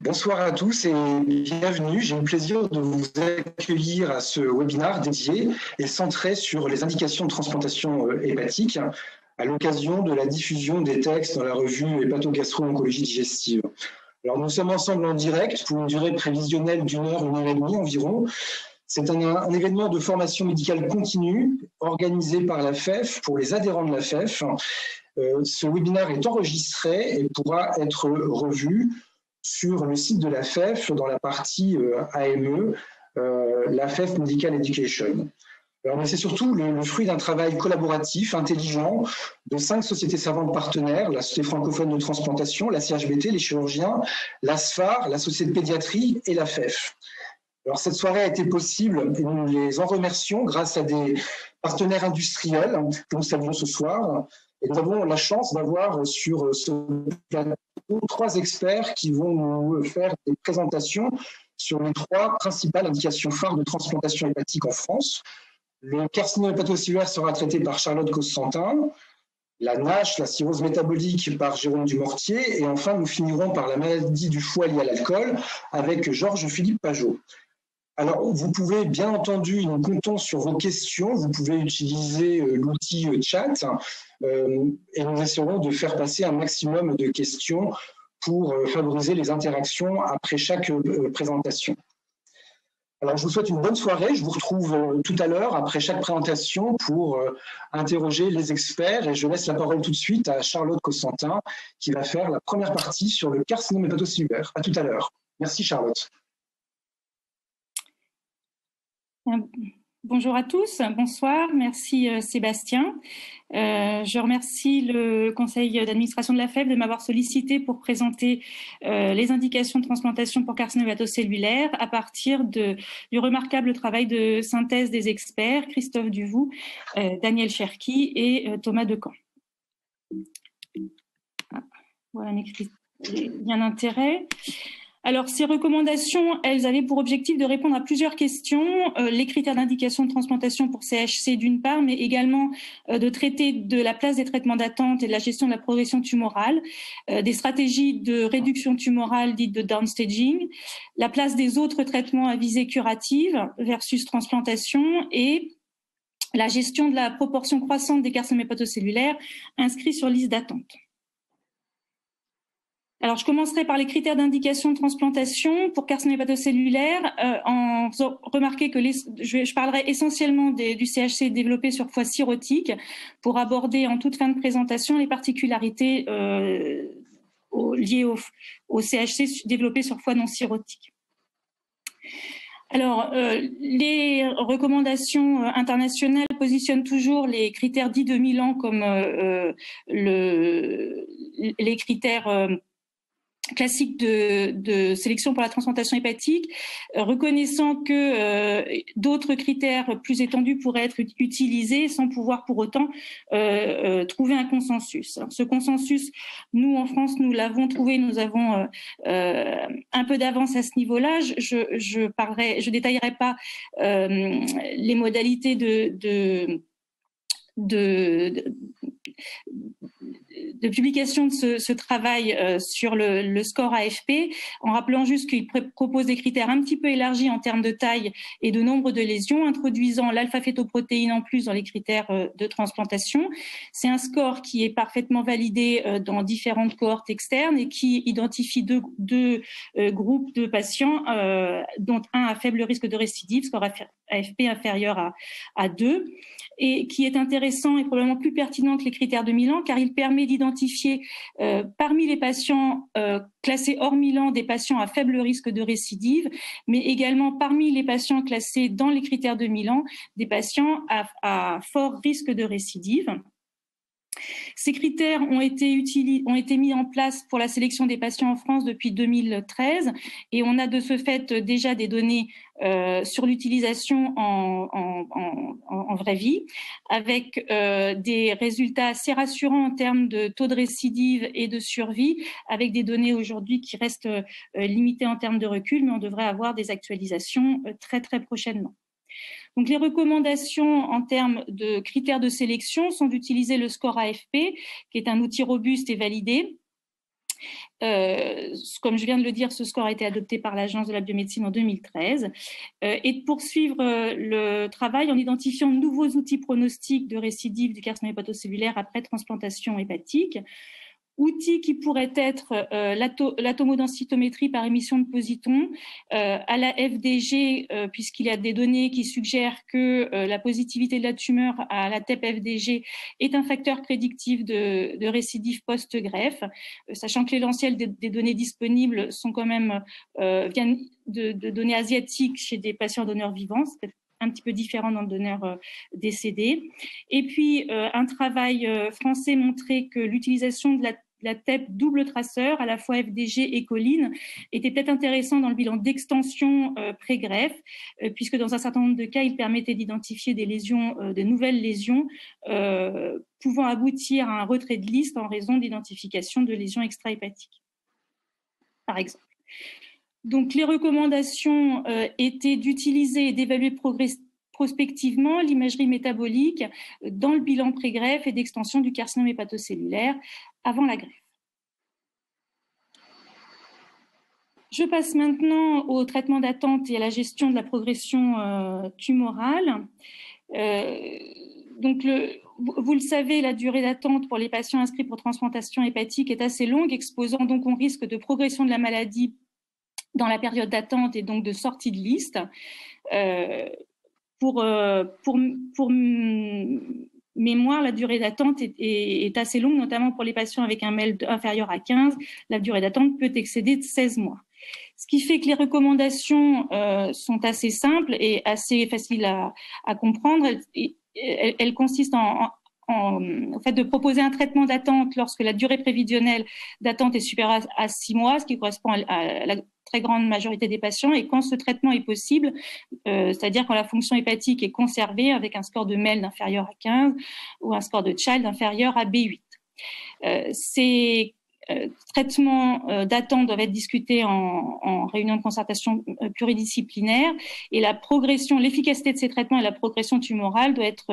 Bonsoir à tous et bienvenue. J'ai le plaisir de vous accueillir à ce webinaire dédié et centré sur les indications de transplantation hépatique à l'occasion de la diffusion des textes dans la revue Hépatogastro-oncologie digestive. Alors nous sommes ensemble en direct pour une durée prévisionnelle d'1 heure, 1 heure et demie environ. C'est un événement de formation médicale continue organisé par la FEF pour les adhérents de la FEF. Ce webinaire est enregistré et pourra être revu sur le site de la FEF dans la partie AME, la FEF Medical Education. Alors, c'est surtout le fruit d'un travail collaboratif, intelligent, de 5 sociétés savantes partenaires, la Société francophone de transplantation, la CHBT, les chirurgiens, l'ASFAR, la Société de pédiatrie et la FEF. Alors, cette soirée a été possible et nous les en remercions grâce à des partenaires industriels que nous saluons ce soir. Et nous avons la chance d'avoir sur ce plateau 3 experts qui vont nous faire des présentations sur les 3 principales indications phares de transplantation hépatique en France. Le carcinome hépatocellulaire sera traité par Charlotte Cossentin, la NASH, la cirrhose métabolique par Jérôme Dumortier, et enfin nous finirons par la maladie du foie liée à l'alcool avec Georges-Philippe Pajot. Alors, vous pouvez, bien entendu, nous comptons sur vos questions, vous pouvez utiliser l'outil chat et nous essaierons de faire passer un maximum de questions pour favoriser les interactions après chaque présentation. Alors, je vous souhaite une bonne soirée, je vous retrouve tout à l'heure après chaque présentation pour interroger les experts et je laisse la parole tout de suite à Charlotte Cossentin qui va faire la première partie sur le carcinome hépatocellulaire. À tout à l'heure. Merci Charlotte. Bonjour à tous, bonsoir, merci Sébastien. Je remercie le conseil d'administration de la FEF de m'avoir sollicité pour présenter les indications de transplantation pour carcinome hépatocellulaire à partir du remarquable travail de synthèse des experts Christophe Duvou, Daniel Cherki et Thomas Decamp. Voilà mes liens d'intérêt. Alors, ces recommandations, elles avaient pour objectif de répondre à plusieurs questions, les critères d'indication de transplantation pour CHC d'une part, mais également de traiter de la place des traitements d'attente et de la gestion de la progression tumorale, des stratégies de réduction tumorale dites de downstaging, la place des autres traitements à visée curative versus transplantation et la gestion de la proportion croissante des carcinomes hépatocellulaires inscrits sur liste d'attente. Alors, je commencerai par les critères d'indication de transplantation pour carcinome hépatocellulaire, en faisant remarquer que je parlerai essentiellement du CHC développé sur foie cirrhotique pour aborder en toute fin de présentation les particularités liées au CHC développé sur foie non cirrhotique. Alors, les recommandations internationales positionnent toujours les critères dits de Milan comme les critères classique de sélection pour la transplantation hépatique, reconnaissant que d'autres critères plus étendus pourraient être utilisés sans pouvoir pour autant trouver un consensus. Alors, ce consensus, nous en France, nous l'avons trouvé, nous avons un peu d'avance à ce niveau-là. Je détaillerai pas les modalités de publication de ce travail sur le score AFP, en rappelant juste qu'il propose des critères un petit peu élargis en termes de taille et de nombre de lésions, introduisant l'alpha-fétoprotéine en plus dans les critères de transplantation. C'est un score qui est parfaitement validé dans différentes cohortes externes et qui identifie deux groupes de patients, dont un à faible risque de récidive, score AFP inférieur à 2, et qui est intéressant et probablement plus pertinent que les critères de Milan, car il permet d'identifier parmi les patients classés hors Milan des patients à faible risque de récidive, mais également parmi les patients classés dans les critères de Milan, des patients à fort risque de récidive. Ces critères ont été mis en place pour la sélection des patients en France depuis 2013 et on a de ce fait déjà des données sur l'utilisation en vraie vie, avec des résultats assez rassurants en termes de taux de récidive et de survie, avec des données aujourd'hui qui restent limitées en termes de recul, mais on devrait avoir des actualisations très très prochainement. Donc, les recommandations en termes de critères de sélection sont d'utiliser le score AFP, qui est un outil robuste et validé, Comme je viens de le dire, ce score a été adopté par l'Agence de la biomédecine en 2013, et de poursuivre le travail en identifiant de nouveaux outils pronostiques de récidive du carcinome hépatocellulaire après transplantation hépatique. Outils qui pourraient être l'atomodensitométrie par émission de positons, à la FDG, puisqu'il y a des données qui suggèrent que la positivité de la tumeur à la TEP-FDG est un facteur prédictif de récidive post-greffe, sachant que l'essentiel des données disponibles sont quand même viennent de données asiatiques chez des patients donneurs vivants, c'est un petit peu différent dans le donneur décédé. Et puis, un travail français montrait que l'utilisation de la TEP double traceur, à la fois FDG et choline, était peut-être intéressant dans le bilan d'extension pré-greffe, puisque dans un certain nombre de cas, il permettait d'identifier des lésions, de nouvelles lésions, pouvant aboutir à un retrait de liste en raison d'identification de lésions extra-hépatiques, par exemple. Donc, les recommandations étaient d'utiliser et d'évaluer prospectivement l'imagerie métabolique dans le bilan pré-greffe et d'extension du carcinome hépatocellulaire avant la greffe. Je passe maintenant au traitement d'attente et à la gestion de la progression tumorale. Donc, vous le savez, la durée d'attente pour les patients inscrits pour transplantation hépatique est assez longue, exposant donc au risque de progression de la maladie dans la période d'attente et donc de sortie de liste. Pour mémoire, la durée d'attente est assez longue, notamment pour les patients avec un MEL inférieur à 15. La durée d'attente peut excéder de 16 mois. Ce qui fait que les recommandations sont assez simples et assez faciles à comprendre. Elles consistent en fait de proposer un traitement d'attente lorsque la durée prévisionnelle d'attente est supérieure à 6 mois, ce qui correspond à la très grande majorité des patients, et quand ce traitement est possible, c'est-à-dire quand la fonction hépatique est conservée avec un score de MEL inférieur à 15 ou un score de Child inférieur à B8. Ces traitements d'attente doivent être discutés en réunion de concertation pluridisciplinaire, et l'efficacité de ces traitements et la progression tumorale doit être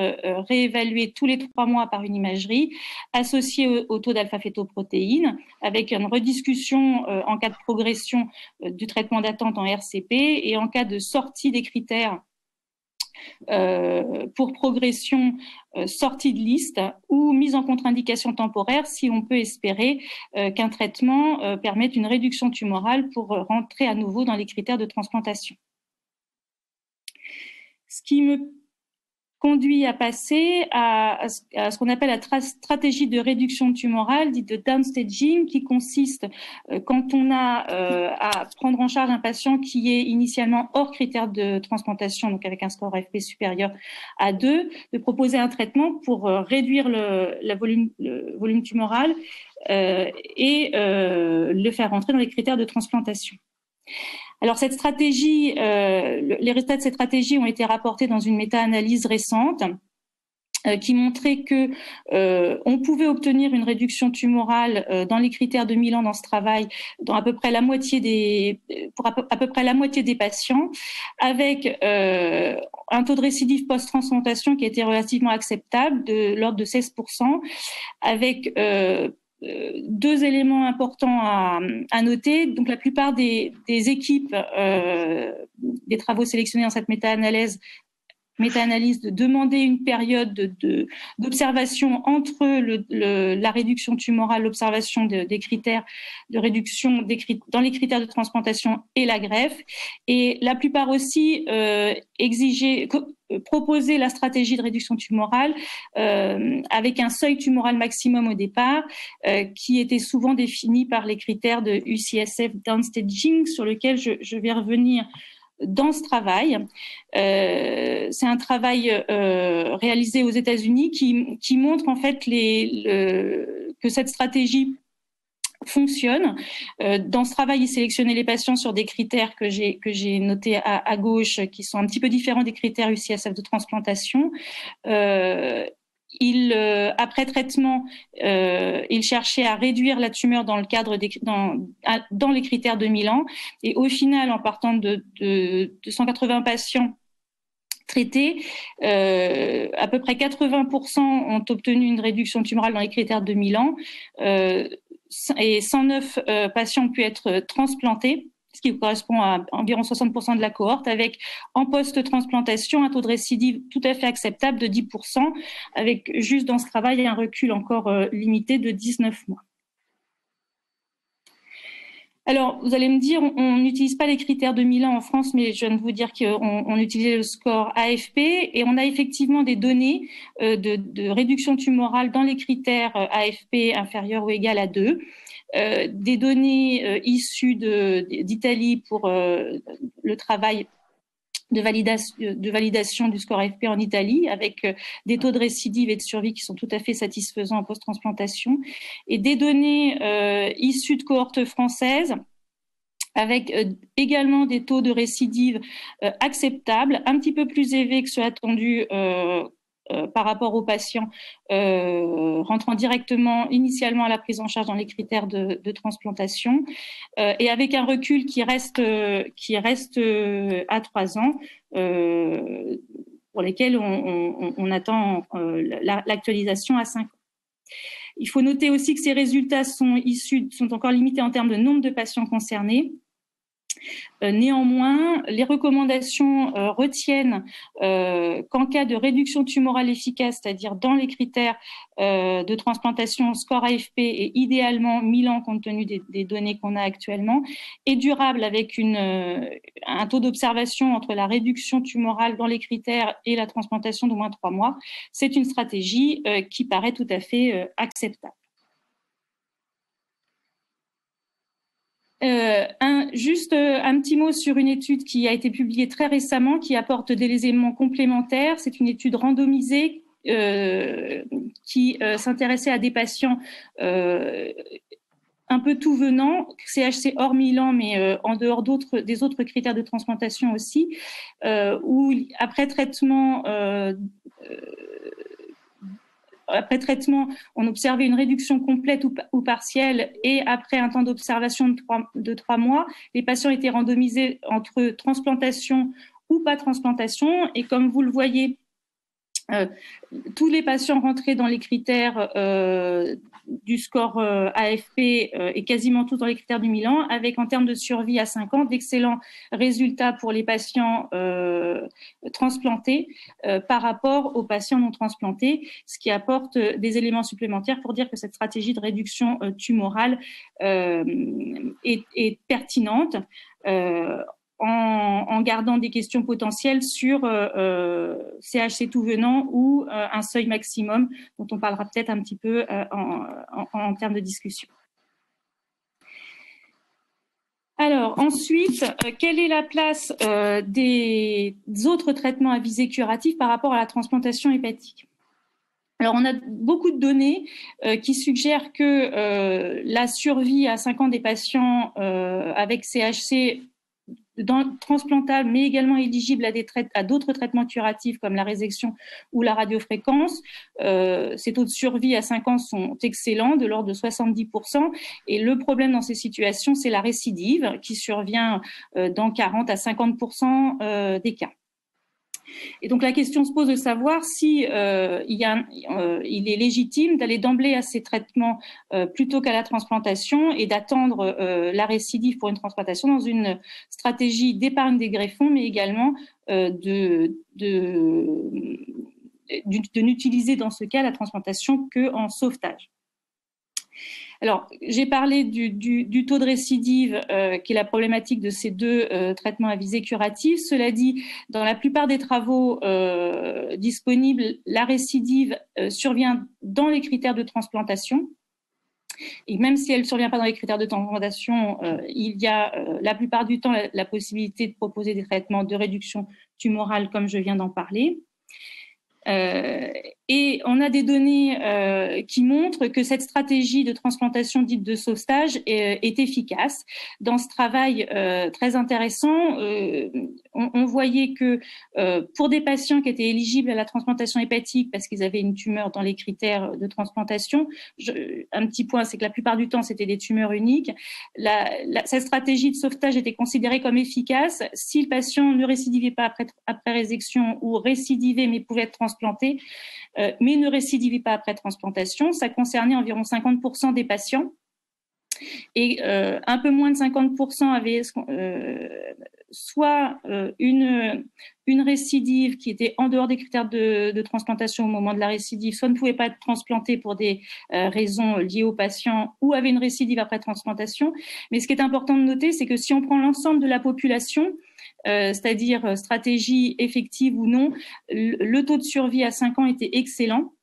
réévaluée tous les 3 mois par une imagerie associée au taux d'alpha-fétoprotéine, avec une rediscussion en cas de progression du traitement d'attente en RCP et en cas de sortie des critères pour progression sortie de liste ou mise en contre-indication temporaire si on peut espérer qu'un traitement permette une réduction tumorale pour rentrer à nouveau dans les critères de transplantation. Ce qui me conduit à passer à ce qu'on appelle la stratégie de réduction tumorale, dite de downstaging, qui consiste, quand on a à prendre en charge un patient qui est initialement hors critère de transplantation, donc avec un score FP supérieur à 2, de proposer un traitement pour réduire le volume tumoral et le faire rentrer dans les critères de transplantation. Alors cette stratégie, les résultats de cette stratégie ont été rapportés dans une méta-analyse récente qui montrait que on pouvait obtenir une réduction tumorale dans les critères de Milan dans ce travail dans à peu près la moitié des patients, avec un taux de récidive post-transplantation qui était relativement acceptable, de l'ordre de 16%, avec 2 éléments importants à noter. Donc, la plupart des équipes des travaux sélectionnés dans cette méta-analyse de demander une période d'observation entre la réduction tumorale, l'observation des critères de réduction dans les critères de transplantation et la greffe. Et la plupart aussi proposer la stratégie de réduction tumorale avec un seuil tumoral maximum au départ qui était souvent défini par les critères de UCSF downstaging sur lequel je vais revenir dans ce travail. C'est un travail réalisé aux États-Unis qui montre en fait que cette stratégie fonctionne. Dans ce travail, il sélectionnait les patients sur des critères que j'ai notés à gauche, qui sont un petit peu différents des critères UCSF de transplantation. Après traitement, il cherchait à réduire la tumeur dans le cadre dans les critères de Milan. Et au final, en partant de 180 patients traités, à peu près 80% ont obtenu une réduction tumorale dans les critères de Milan. et 109 patients ont pu être transplantés, ce qui correspond à environ 60% de la cohorte, avec en post-transplantation un taux de récidive tout à fait acceptable de 10%, avec juste dans ce travail un recul encore limité de 19 mois. Alors, vous allez me dire, on n'utilise pas les critères de Milan en France, mais je viens de vous dire qu'on utilisait le score AFP et on a effectivement des données de réduction tumorale dans les critères AFP inférieur ou égal à 2. Des données issues d'Italie pour le travail de validation du score AFP en Italie, avec des taux de récidive et de survie qui sont tout à fait satisfaisants en post-transplantation, et des données issues de cohortes françaises, avec également des taux de récidive acceptables, un petit peu plus élevés que ceux attendus par rapport aux patients rentrant directement initialement à la prise en charge dans les critères de transplantation, et avec un recul qui reste à 3 ans, pour lesquels on attend l'actualisation à 5 ans. Il faut noter aussi que ces résultats sont encore limités en termes de nombre de patients concernés. Néanmoins, les recommandations retiennent qu'en cas de réduction tumorale efficace, c'est-à-dire dans les critères de transplantation score AFP et idéalement Milan compte tenu des données qu'on a actuellement, et durable avec un taux d'observation entre la réduction tumorale dans les critères et la transplantation d'au moins 3 mois, c'est une stratégie qui paraît tout à fait acceptable. Juste un petit mot sur une étude qui a été publiée très récemment, qui apporte des éléments complémentaires. C'est une étude randomisée qui s'intéressait à des patients un peu tout venant, CHC hors Milan, mais en dehors des autres critères de transplantation aussi, où après traitement, on observait une réduction complète ou partielle, et après un temps d'observation de 3 mois, les patients étaient randomisés entre transplantation ou pas transplantation. Et comme vous le voyez, tous les patients rentraient dans les critères du score AFP et quasiment tous dans les critères du Milan, avec en termes de survie à 5 ans d'excellents résultats pour les patients transplantés par rapport aux patients non transplantés, ce qui apporte des éléments supplémentaires pour dire que cette stratégie de réduction tumorale est pertinente. En gardant des questions potentielles sur CHC tout venant ou un seuil maximum dont on parlera peut-être un petit peu en termes de discussion. Alors ensuite, quelle est la place des autres traitements à visée curative par rapport à la transplantation hépatique ? Alors, on a beaucoup de données qui suggèrent que la survie à 5 ans des patients avec CHC transplantable, mais également éligible à d'autres traitements curatifs comme la résection ou la radiofréquence. Ces taux de survie à 5 ans sont excellents, de l'ordre de 70%. Et le problème dans ces situations, c'est la récidive qui survient dans 40 à 50% des cas. Et donc la question se pose de savoir si il est légitime d'aller d'emblée à ces traitements plutôt qu'à la transplantation et d'attendre la récidive pour une transplantation dans une stratégie d'épargne des greffons, mais également de n'utiliser dans ce cas la transplantation qu'en sauvetage. Alors, j'ai parlé du taux de récidive, qui est la problématique de ces deux traitements à visée curative. Cela dit, dans la plupart des travaux disponibles, la récidive survient dans les critères de transplantation. Et même si elle ne survient pas dans les critères de transplantation, il y a la plupart du temps la possibilité de proposer des traitements de réduction tumorale, comme je viens d'en parler. Et on a des données qui montrent que cette stratégie de transplantation dite de sauvetage est efficace. Dans ce travail très intéressant, on voyait que pour des patients qui étaient éligibles à la transplantation hépatique parce qu'ils avaient une tumeur dans les critères de transplantation, un petit point, c'est que la plupart du temps, c'était des tumeurs uniques. Cette stratégie de sauvetage était considérée comme efficace si le patient ne récidivait pas après résection ou récidivait mais pouvait être transplanté, mais ne récidivait pas après transplantation. Ça concernait environ 50% des patients. Et un peu moins de 50% avaient soit une récidive qui était en dehors des critères de transplantation au moment de la récidive, soit ne pouvait pas être transplanté pour des raisons liées au patient, ou avait une récidive après transplantation. Mais ce qui est important de noter, c'est que si on prend l'ensemble de la population, c'est-à-dire stratégie effective ou non, le taux de survie à 5 ans était excellent.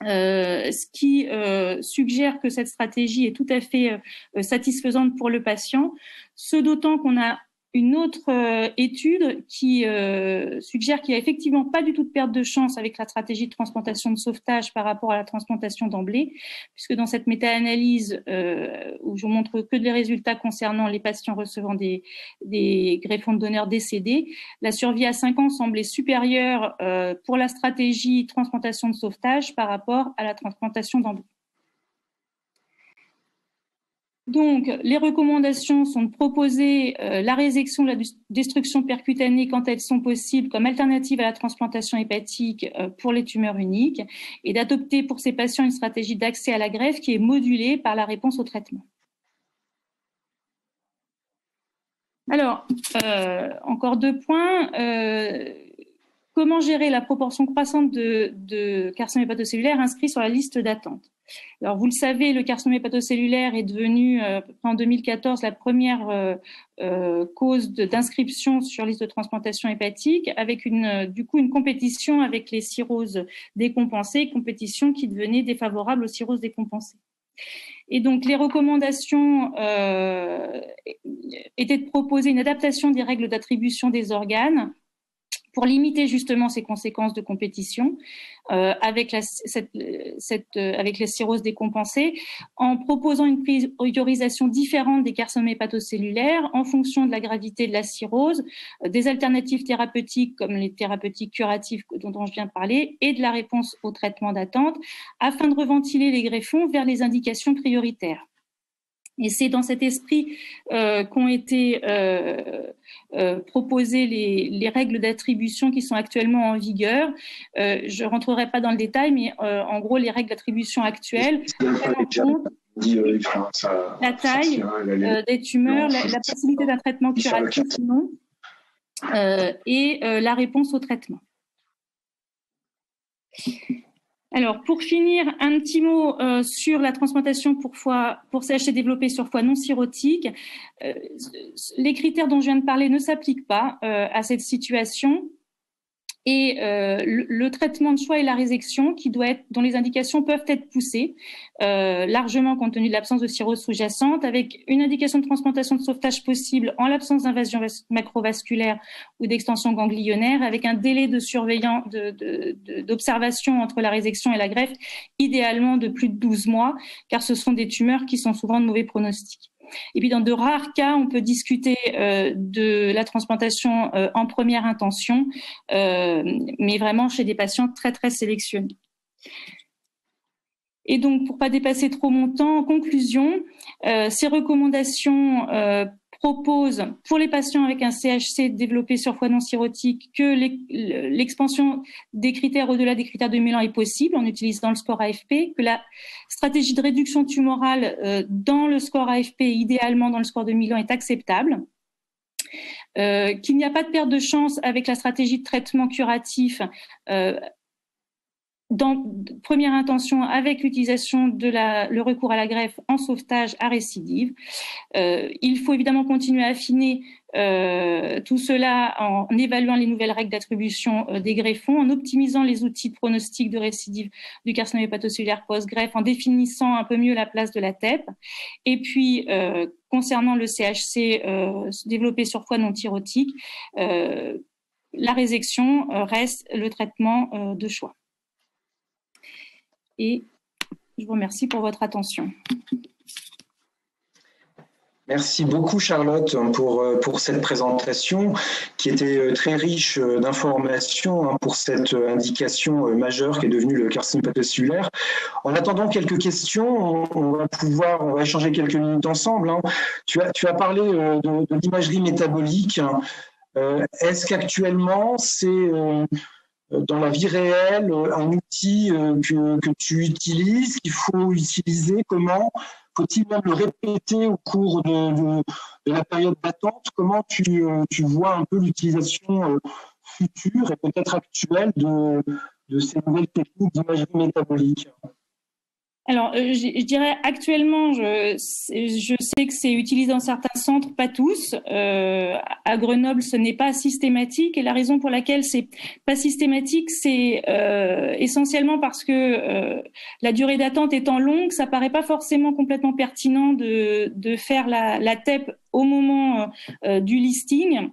Ce qui suggère que cette stratégie est tout à fait satisfaisante pour le patient, ce d'autant qu'on a une autre étude qui suggère qu'il n'y a effectivement pas du tout de perte de chance avec la stratégie de transplantation de sauvetage par rapport à la transplantation d'emblée, puisque dans cette méta-analyse où je montre que les résultats concernant les patients recevant des greffons de donneurs décédés, la survie à 5 ans semblait supérieure pour la stratégie transplantation de sauvetage par rapport à la transplantation d'emblée. Donc, les recommandations sont de proposer la résection, la destruction percutanée quand elles sont possibles comme alternative à la transplantation hépatique pour les tumeurs uniques et d'adopter pour ces patients une stratégie d'accès à la greffe qui est modulée par la réponse au traitement. Alors, encore 2 points. Comment gérer la proportion croissante de carcinome hépatocellulaire inscrits sur la liste d'attente? Alors, vous le savez, le carcinome hépatocellulaire est devenu, en 2014, la première cause d'inscription sur liste de transplantation hépatique, avec du coup une compétition avec les cirrhoses décompensées, compétition qui devenait défavorable aux cirrhoses décompensées. Et donc, les recommandations étaient de proposer une adaptation des règles d'attribution des organes pour limiter justement ces conséquences de compétition avec les cirrhoses décompensées, en proposant une priorisation différente des carcinomes hépatocellulaires en fonction de la gravité de la cirrhose, des alternatives thérapeutiques comme les thérapeutiques curatives dont je viens de parler, et de la réponse au traitement d'attente, afin de reventiler les greffons vers les indications prioritaires. Et c'est dans cet esprit qu'ont été proposées les règles d'attribution qui sont actuellement en vigueur. Je ne rentrerai pas dans le détail, mais en gros, les règles d'attribution actuelles prennent en compte la taille des tumeurs, la possibilité d'un traitement curatif ou non, et la réponse au traitement. Alors, pour finir, un petit mot sur la transplantation pour CHC développé sur foie non cirrhotique. Les critères dont je viens de parler ne s'appliquent pas à cette situation. Et le traitement de choix et la résection dont les indications peuvent être poussées largement compte tenu de l'absence de cirrhose sous-jacente, avec une indication de transplantation de sauvetage possible en l'absence d'invasion macrovasculaire ou d'extension ganglionnaire, avec un délai de surveillance d'observation entre la résection et la greffe, idéalement de plus de 12 mois, car ce sont des tumeurs qui sont souvent de mauvais pronostics. Et puis, dans de rares cas, on peut discuter de la transplantation en première intention, mais vraiment chez des patients très, très sélectionnés. Et donc, pour ne pas dépasser trop mon temps, en conclusion, ces recommandations proposent pour les patients avec un CHC développé sur foie non cirrhotique que l'expansion des critères au-delà des critères de Milan est possible en utilisant le score AFP, que la stratégie de réduction tumorale dans le score AFP, idéalement dans le score de Milan, est acceptable, qu'il n'y a pas de perte de chance avec la stratégie de traitement curatif dans première intention avec l'utilisation de le recours à la greffe en sauvetage à récidive. Il faut évidemment continuer à affiner tout cela en évaluant les nouvelles règles d'attribution des greffons, en optimisant les outils de pronostic de récidive du carcinome hépatocellulaire post-greffe, en définissant un peu mieux la place de la TEP. Et puis, concernant le CHC développé sur foie non cirrhotique, la résection reste le traitement de choix. Et je vous remercie pour votre attention. Merci beaucoup Charlotte pour cette présentation qui était très riche d'informations pour cette indication majeure qui est devenue le carcinome hépatocellulaire. En attendant quelques questions, on va échanger quelques minutes ensemble. Tu as parlé de l'imagerie métabolique. Est-ce qu'actuellement c'est dans la vie réelle un outil que tu utilises, qu'il faut utiliser? Comment Faut-il même le répéter au cours de la période d'attente? Comment tu vois un peu l'utilisation future et peut-être actuelle de ces nouvelles techniques d'imagerie métabolique? Alors, je dirais actuellement, je sais que c'est utilisé dans certains centres, pas tous. À Grenoble, ce n'est pas systématique, et la raison pour laquelle c'est pas systématique, c'est essentiellement parce que la durée d'attente étant longue, ça paraît pas forcément complètement pertinent de faire la TEP au moment du listing.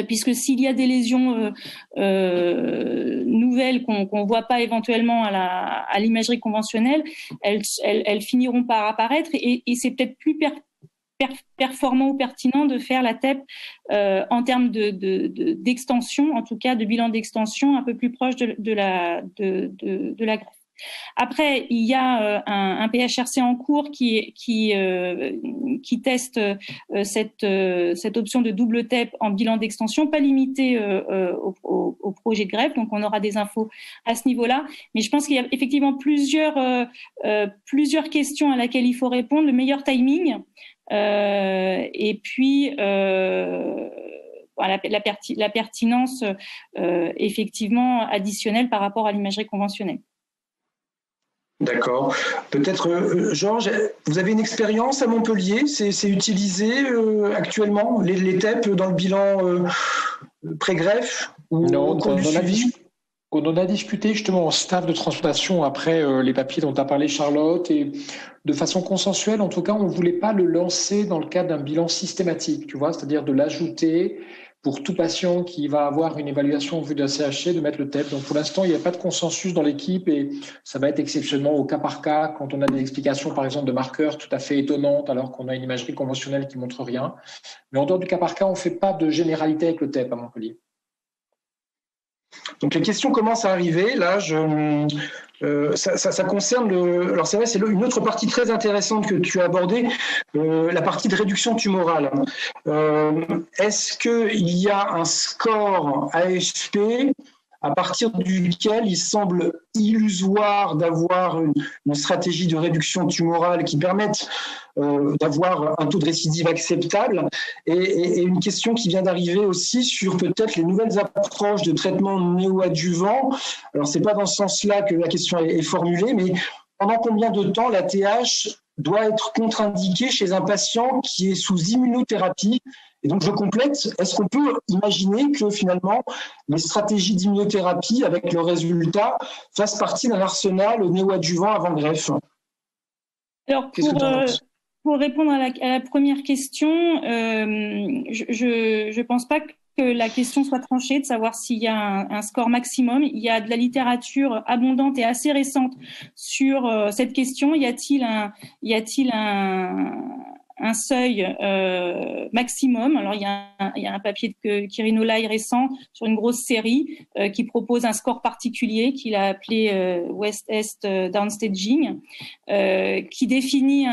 Puisque s'il y a des lésions nouvelles qu'on voit pas éventuellement à l'imagerie conventionnelle, elles finiront par apparaître, et c'est peut-être plus performant ou pertinent de faire la TEP en termes d'extension, en tout cas de bilan d'extension un peu plus proche de la greffe. Après, il y a un PHRC en cours qui teste cette option de double TEP en bilan d'extension, pas limité au projet de greffe, donc on aura des infos à ce niveau-là. Mais je pense qu'il y a effectivement plusieurs questions à laquelle il faut répondre. Le meilleur timing, et puis voilà, la pertinence effectivement additionnelle par rapport à l'imagerie conventionnelle. D'accord. Peut-être, Georges, vous avez une expérience à Montpellier? C'est utilisé actuellement, les TEP dans le bilan pré-greffe ou au cours du suivi? On en a discuté justement en staff de transplantation après les papiers dont tu as parlé, Charlotte, et de façon consensuelle, en tout cas, on ne voulait pas le lancer dans le cadre d'un bilan systématique, tu vois, c'est-à-dire de l'ajouter pour tout patient qui va avoir une évaluation en vue d'un CHC, de mettre le TEP. Donc pour l'instant, il n'y a pas de consensus dans l'équipe, et ça va être exceptionnellement au cas par cas quand on a des explications, par exemple, de marqueurs tout à fait étonnantes alors qu'on a une imagerie conventionnelle qui ne montre rien. Mais en dehors du cas par cas, on ne fait pas de généralité avec le TEP à Montpellier. Donc les questions commencent à arriver. Là, ça concerne alors c'est vrai, c'est une autre partie très intéressante que tu as abordée, la partie de réduction tumorale. Est-ce qu'il y a un score AFP à partir duquel il semble illusoire d'avoir une stratégie de réduction tumorale qui permette d'avoir un taux de récidive acceptable, et une question qui vient d'arriver aussi sur peut-être les nouvelles approches de traitement néoadjuvant. Alors, c'est pas dans ce sens-là que la question est formulée, mais pendant combien de temps la TH doit être contre-indiquée chez un patient qui est sous immunothérapie? Et donc, je complète, est-ce qu'on peut imaginer que finalement, les stratégies d'immunothérapie avec le résultat fassent partie d'un arsenal néoadjuvant avant greffe? Alors, pour répondre à la première question, je pense pas que la question soit tranchée de savoir s'il y a un score maximum. Il y a de la littérature abondante et assez récente sur cette question. Y a-t-il un seuil maximum? Alors il y a un papier de Kirin Olay récent sur une grosse série qui propose un score particulier qu'il a appelé West-Est Downstaging, qui définit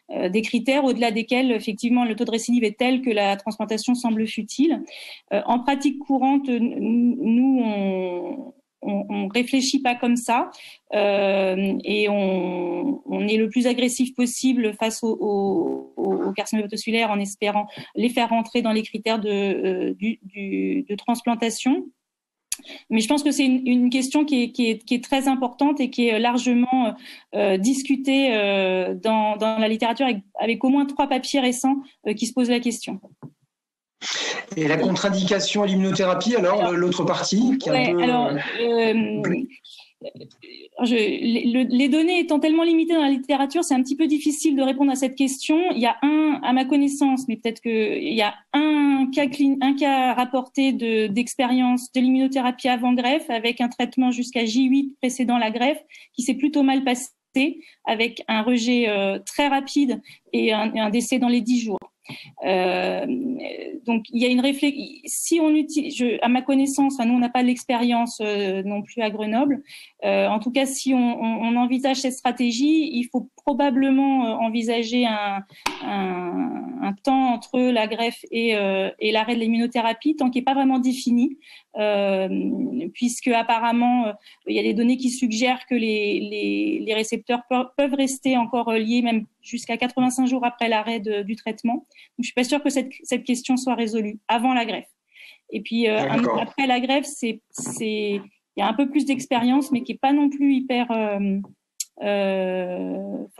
des critères au-delà desquels effectivement le taux de récidive est tel que la transplantation semble futile. En pratique courante, nous on réfléchit pas comme ça, et on est le plus agressif possible face aux carcinomes hépatocellulaires en espérant les faire rentrer dans les critères de transplantation. Mais je pense que c'est une question qui est très importante et qui est largement discutée dans la littérature avec au moins 3 papiers récents qui se posent la question. Et la contre-indication à l'immunothérapie, alors l'autre partie qui est les données étant tellement limitées dans la littérature, c'est un petit peu difficile de répondre à cette question. Il y a à ma connaissance, mais peut-être qu'il y a un cas rapporté d'expérience de l'immunothérapie avant greffe avec un traitement jusqu'à J8 précédant la greffe qui s'est plutôt mal passé, avec un rejet très rapide et un décès dans les 10 jours. Donc il y a une réflexion. Si on utilise, à ma connaissance, nous on n'a pas l'expérience non plus à Grenoble, En tout cas, si on envisage cette stratégie, il faut probablement envisager un temps entre la greffe et l'arrêt de l'immunothérapie, tant qu'il n'est pas vraiment défini, puisque apparemment il y a des données qui suggèrent que les récepteurs peuvent rester encore liés même jusqu'à 85 jours après l'arrêt du traitement. Donc, je suis pas sûre que cette question soit résolue avant la greffe. Et puis après la greffe, il y a un peu plus d'expérience, mais qui est pas non plus hyper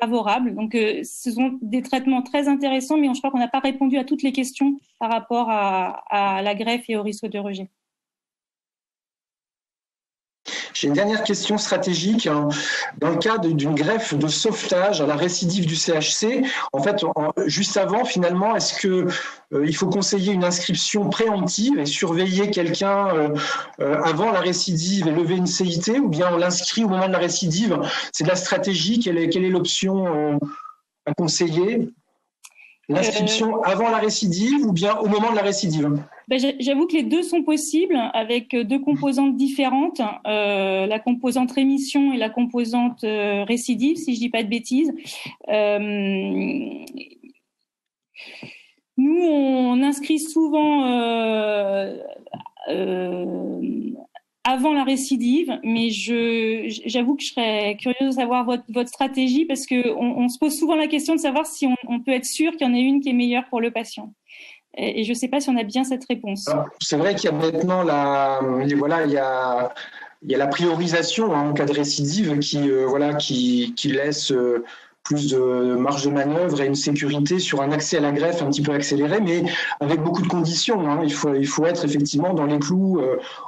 favorable. Donc, ce sont des traitements très intéressants, mais je crois qu'on n'a pas répondu à toutes les questions par rapport à la greffe et au risque de rejet. J'ai une dernière question stratégique. Dans le cas d'une greffe de sauvetage à la récidive du CHC, en fait, juste avant, finalement, est-ce que il faut conseiller une inscription préemptive et surveiller quelqu'un avant la récidive et lever une CIT, ou bien on l'inscrit au moment de la récidive? C'est de la stratégie. Quelle est l'option à conseiller? L'inscription avant la récidive ou bien au moment de la récidive? J'avoue que les deux sont possibles avec deux composantes différentes, la composante rémission et la composante récidive, si je dis pas de bêtises. Nous, on inscrit souvent avant la récidive, mais j'avoue que je serais curieuse de savoir votre stratégie, parce que on se pose souvent la question de savoir si on peut être sûr qu'il y en ait une qui est meilleure pour le patient. Et je ne sais pas si on a bien cette réponse. C'est vrai qu'il y a maintenant il y a la priorisation en cas de récidive qui laisse plus de marge de manœuvre et une sécurité sur un accès à la greffe un petit peu accéléré, mais avec beaucoup de conditions. Il faut être effectivement dans les clous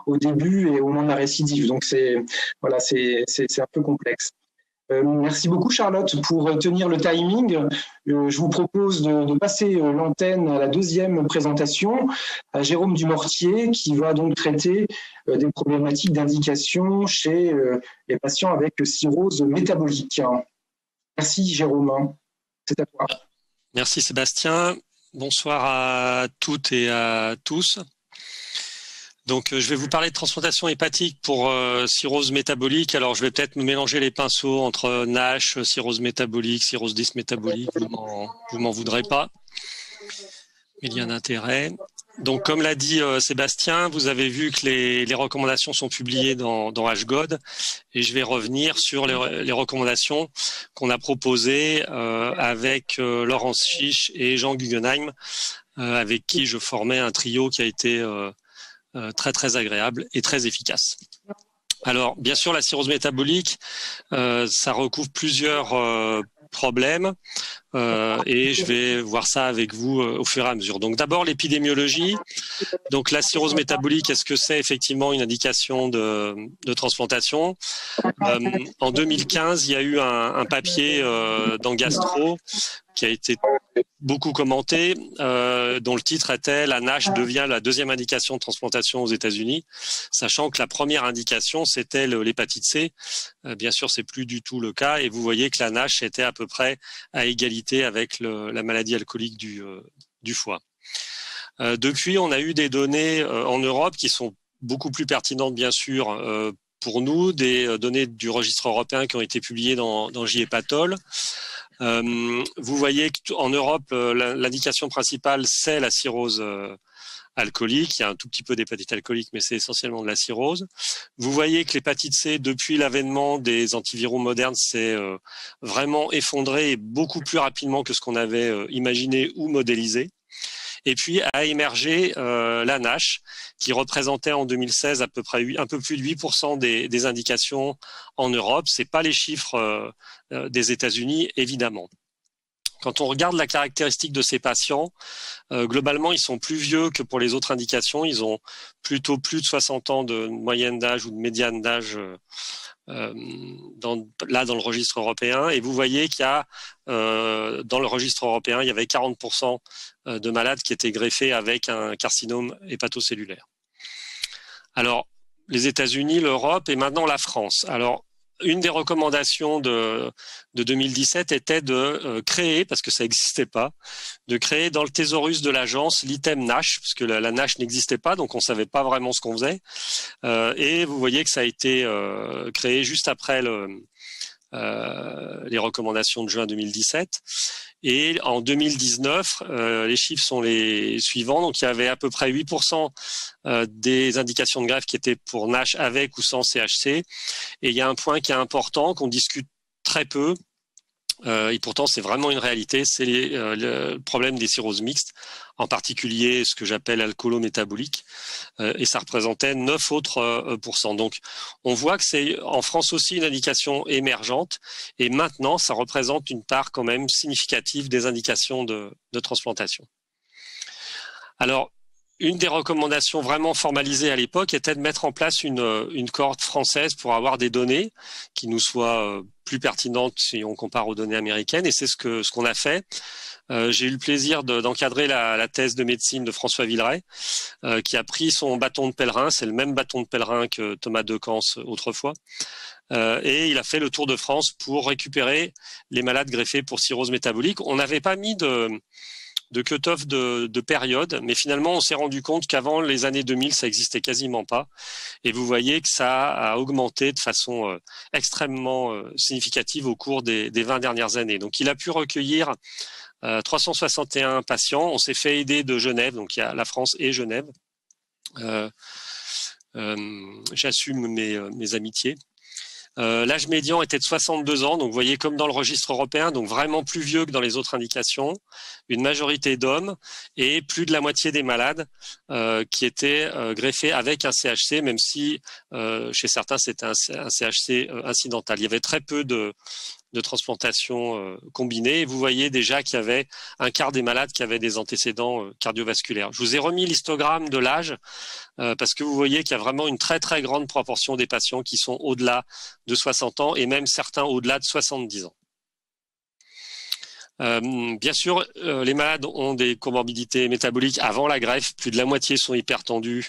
au début et au moment de la récidive. Donc c'est un peu complexe. Merci beaucoup Charlotte pour tenir le timing. Je vous propose de passer l'antenne à la deuxième présentation, à Jérôme Dumortier, qui va donc traiter des problématiques d'indication chez les patients avec cirrhose métabolique. Merci Jérôme, c'est à toi. Merci Sébastien, bonsoir à toutes et à tous. Donc, je vais vous parler de transplantation hépatique pour cirrhose métabolique. Alors, je vais peut-être me mélanger les pinceaux entre NASH, cirrhose métabolique, cirrhose dysmétabolique. Vous m'en voudrez pas. Il y a un intérêt. Donc, comme l'a dit Sébastien, vous avez vu que les recommandations sont publiées dans HGOD, et je vais revenir sur les recommandations qu'on a proposées avec Laurence Chiche et Jean Guggenheim, avec qui je formais un trio qui a été très très agréable et très efficace. Alors, bien sûr, la cirrhose métabolique, ça recouvre plusieurs problèmes et je vais voir ça avec vous au fur et à mesure. Donc, d'abord, l'épidémiologie. Donc, la cirrhose métabolique, est-ce que c'est effectivement une indication de transplantation? En 2015, il y a eu un papier dans Gastro qui a été beaucoup commenté, dont le titre était « La NASH devient la deuxième indication de transplantation aux États-Unis », sachant que la première indication, c'était l'hépatite C. Bien sûr, c'est plus du tout le cas, et vous voyez que la NASH était à peu près à égalité avec la maladie alcoolique du foie. Depuis, on a eu des données en Europe qui sont beaucoup plus pertinentes, bien sûr, pour nous, des données du registre européen qui ont été publiées dans JHEPATOL. Vous voyez qu'en Europe, l'indication principale, c'est la cirrhose alcoolique. Il y a un tout petit peu d'hépatite alcoolique, mais c'est essentiellement de la cirrhose. Vous voyez que l'hépatite C, depuis l'avènement des antiviraux modernes, s'est vraiment effondrée et beaucoup plus rapidement que ce qu'on avait imaginé ou modélisé. Et puis a émergé la NASH, qui représentait en 2016 à peu près un peu plus de 8% des indications en Europe. C'est pas les chiffres des États-Unis, évidemment. Quand on regarde la caractéristique de ces patients, globalement, ils sont plus vieux que pour les autres indications. Ils ont plutôt plus de 60 ans de moyenne d'âge ou de médiane d'âge dans le registre européen. Et vous voyez qu'il y a, dans le registre européen, il y avait 40% de malades qui étaient greffés avec un carcinome hépatocellulaire. Alors, les États-Unis, l'Europe et maintenant la France. Alors, une des recommandations de 2017 était de créer, parce que ça n'existait pas, de créer dans le thésaurus de l'agence l'item NASH, parce que la NASH n'existait pas, donc on savait pas vraiment ce qu'on faisait. Et vous voyez que ça a été créé juste après les recommandations de juin 2017. Et en 2019, les chiffres sont les suivants. Donc, il y avait à peu près 8% des indications de greffe qui étaient pour NASH avec ou sans CHC. Et il y a un point qui est important, qu'on discute très peu, et pourtant c'est vraiment une réalité, c'est le problème des cirrhoses mixtes, en particulier ce que j'appelle alcoolo-métabolique, et ça représentait 9 autres %. Donc on voit que c'est en France aussi une indication émergente, et maintenant ça représente une part quand même significative des indications de transplantation. Alors, une des recommandations vraiment formalisées à l'époque était de mettre en place une cohorte française pour avoir des données qui nous soient plus pertinentes si on compare aux données américaines, et c'est ce qu'on a fait. J'ai eu le plaisir d'encadrer la thèse de médecine de François Villeray, qui a pris son bâton de pèlerin, c'est le même bâton de pèlerin que Thomas Decans autrefois, et il a fait le tour de France pour récupérer les malades greffés pour cirrhose métabolique. On n'avait pas mis de cut-off de période, mais finalement on s'est rendu compte qu'avant les années 2000 ça existait quasiment pas, et vous voyez que ça a augmenté de façon extrêmement significative au cours des 20 dernières années. Donc il a pu recueillir 361 patients. On s'est fait aider de Genève, donc il y a la France et Genève. J'assume mes amitiés. L'âge médian était de 62 ans, donc vous voyez comme dans le registre européen, donc vraiment plus vieux que dans les autres indications, une majorité d'hommes et plus de la moitié des malades qui étaient greffés avec un CHC, même si chez certains c'était un CHC incidental. Il y avait très peu de transplantation combinée, et vous voyez déjà qu'il y avait un quart des malades qui avaient des antécédents cardiovasculaires. Je vous ai remis l'histogramme de l'âge parce que vous voyez qu'il y a vraiment une très très grande proportion des patients qui sont au-delà de 60 ans et même certains au-delà de 70 ans. Bien sûr, les malades ont des comorbidités métaboliques avant la greffe. Plus de la moitié sont hypertendus,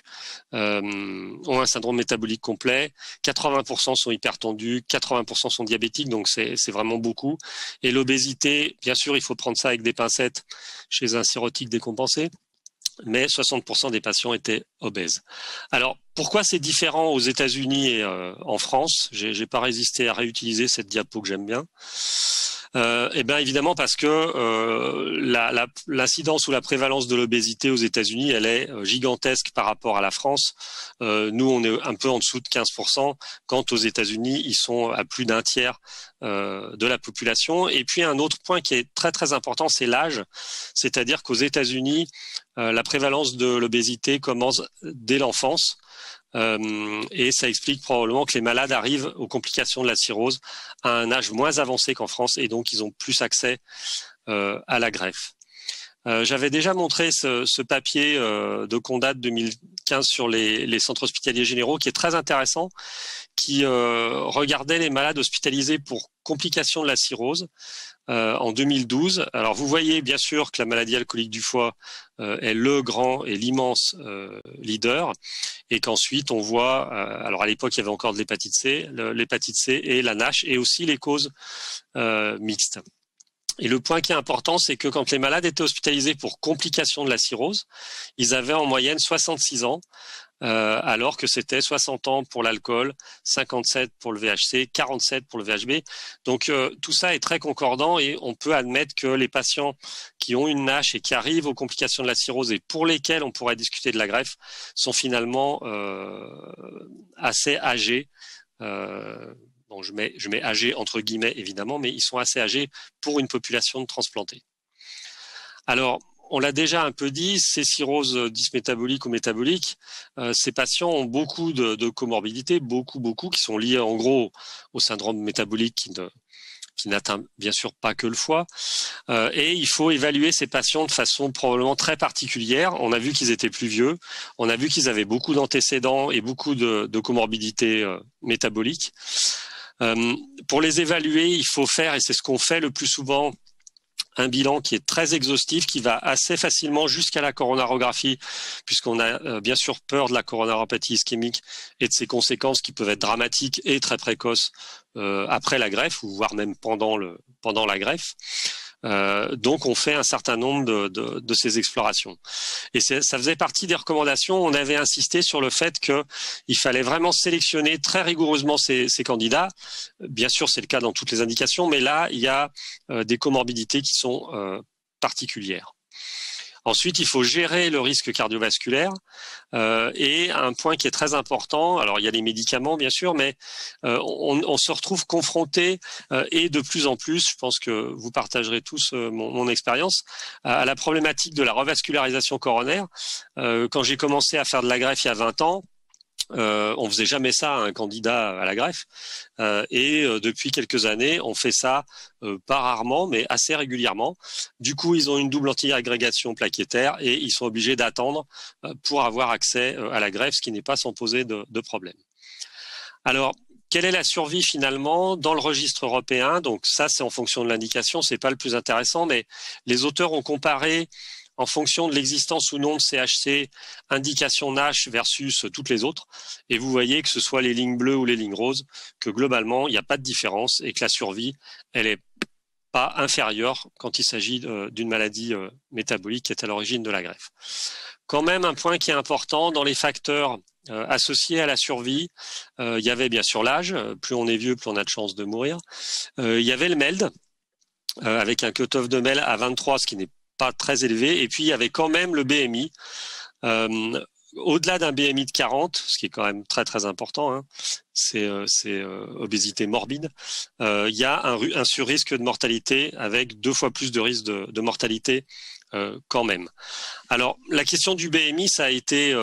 ont un syndrome métabolique complet. 80% sont hypertendus, 80% sont diabétiques, donc c'est vraiment beaucoup. Et l'obésité, bien sûr, il faut prendre ça avec des pincettes chez un cirrhotique décompensé, mais 60% des patients étaient obèses. Alors, pourquoi c'est différent aux États-Unis et en France? J'ai pas résisté à réutiliser cette diapo que j'aime bien. Eh bien évidemment parce que l'incidence ou la prévalence de l'obésité aux États-Unis, elle est gigantesque par rapport à la France. Nous, on est un peu en dessous de 15%, quand aux États-Unis, ils sont à plus d'un tiers de la population. Et puis un autre point qui est très très important, c'est l'âge. C'est-à-dire qu'aux États-Unis, la prévalence de l'obésité commence dès l'enfance. Et ça explique probablement que les malades arrivent aux complications de la cirrhose à un âge moins avancé qu'en France, et donc ils ont plus accès à la greffe. J'avais déjà montré ce papier de Condat 2015 sur les centres hospitaliers généraux, qui est très intéressant, qui regardait les malades hospitalisés pour complications de la cirrhose en 2012. Alors vous voyez bien sûr que la maladie alcoolique du foie est le grand et l'immense leader, et qu'ensuite on voit, alors à l'époque il y avait encore de l'hépatite C et la NASH, et aussi les causes mixtes. Et le point qui est important, c'est que quand les malades étaient hospitalisés pour complications de la cirrhose, ils avaient en moyenne 66 ans, alors que c'était 60 ans pour l'alcool, 57 pour le VHC, 47 pour le VHB. Donc tout ça est très concordant, et on peut admettre que les patients qui ont une NASH et qui arrivent aux complications de la cirrhose et pour lesquels on pourrait discuter de la greffe sont finalement assez âgés. Bon, je mets âgés entre guillemets évidemment, mais ils sont assez âgés pour une population de transplantés. Alors, on l'a déjà un peu dit, ces cirrhoses dysmétaboliques ou métaboliques, ces patients ont beaucoup de comorbidités, beaucoup, qui sont liées en gros au syndrome métabolique qui n'atteint bien sûr pas que le foie. Et il faut évaluer ces patients de façon probablement très particulière. On a vu qu'ils étaient plus vieux, on a vu qu'ils avaient beaucoup d'antécédents et beaucoup de comorbidités métaboliques. Pour les évaluer, il faut faire, et c'est ce qu'on fait le plus souvent, un bilan qui est très exhaustif, qui va assez facilement jusqu'à la coronarographie, puisqu'on a bien sûr peur de la coronaropathie ischémique et de ses conséquences qui peuvent être dramatiques et très précoces après la greffe, ou voire même pendant la greffe. Donc on fait un certain nombre de ces explorations. Et ça faisait partie des recommandations. On avait insisté sur le fait qu'il fallait vraiment sélectionner très rigoureusement ces candidats. Bien sûr, c'est le cas dans toutes les indications, mais là, il y a des comorbidités qui sont particulières. Ensuite, il faut gérer le risque cardiovasculaire et un point qui est très important, alors il y a les médicaments bien sûr, mais on se retrouve confronté et de plus en plus, je pense que vous partagerez tous mon expérience, à la problématique de la revascularisation coronaire. Quand j'ai commencé à faire de la greffe il y a 20 ans, on faisait jamais ça à un candidat à la greffe et depuis quelques années on fait ça pas rarement mais assez régulièrement. Du coup ils ont une double anti-agrégation plaquettaire et ils sont obligés d'attendre pour avoir accès à la greffe, ce qui n'est pas sans poser de problème. Alors quelle est la survie finalement dans le registre européen? Donc ça c'est en fonction de l'indication, c'est pas le plus intéressant, mais les auteurs ont comparé en fonction de l'existence ou non de CHC, indication NASH versus toutes les autres. Et vous voyez que ce soit les lignes bleues ou les lignes roses, que globalement, il n'y a pas de différence et que la survie, elle est pas inférieure quand il s'agit d'une maladie métabolique qui est à l'origine de la greffe. Quand même, un point qui est important dans les facteurs associés à la survie, il y avait bien sûr l'âge. Plus on est vieux, plus on a de chances de mourir. Il y avait le MELD, avec un cutoff de MELD à 23, ce qui n'est pas très élevé, et puis il y avait quand même le BMI. Au-delà d'un BMI de 40, ce qui est quand même très très important, hein, c'est obésité morbide, il y a un surrisque de mortalité avec 2 fois plus de risque de mortalité quand même. Alors la question du BMI, ça a été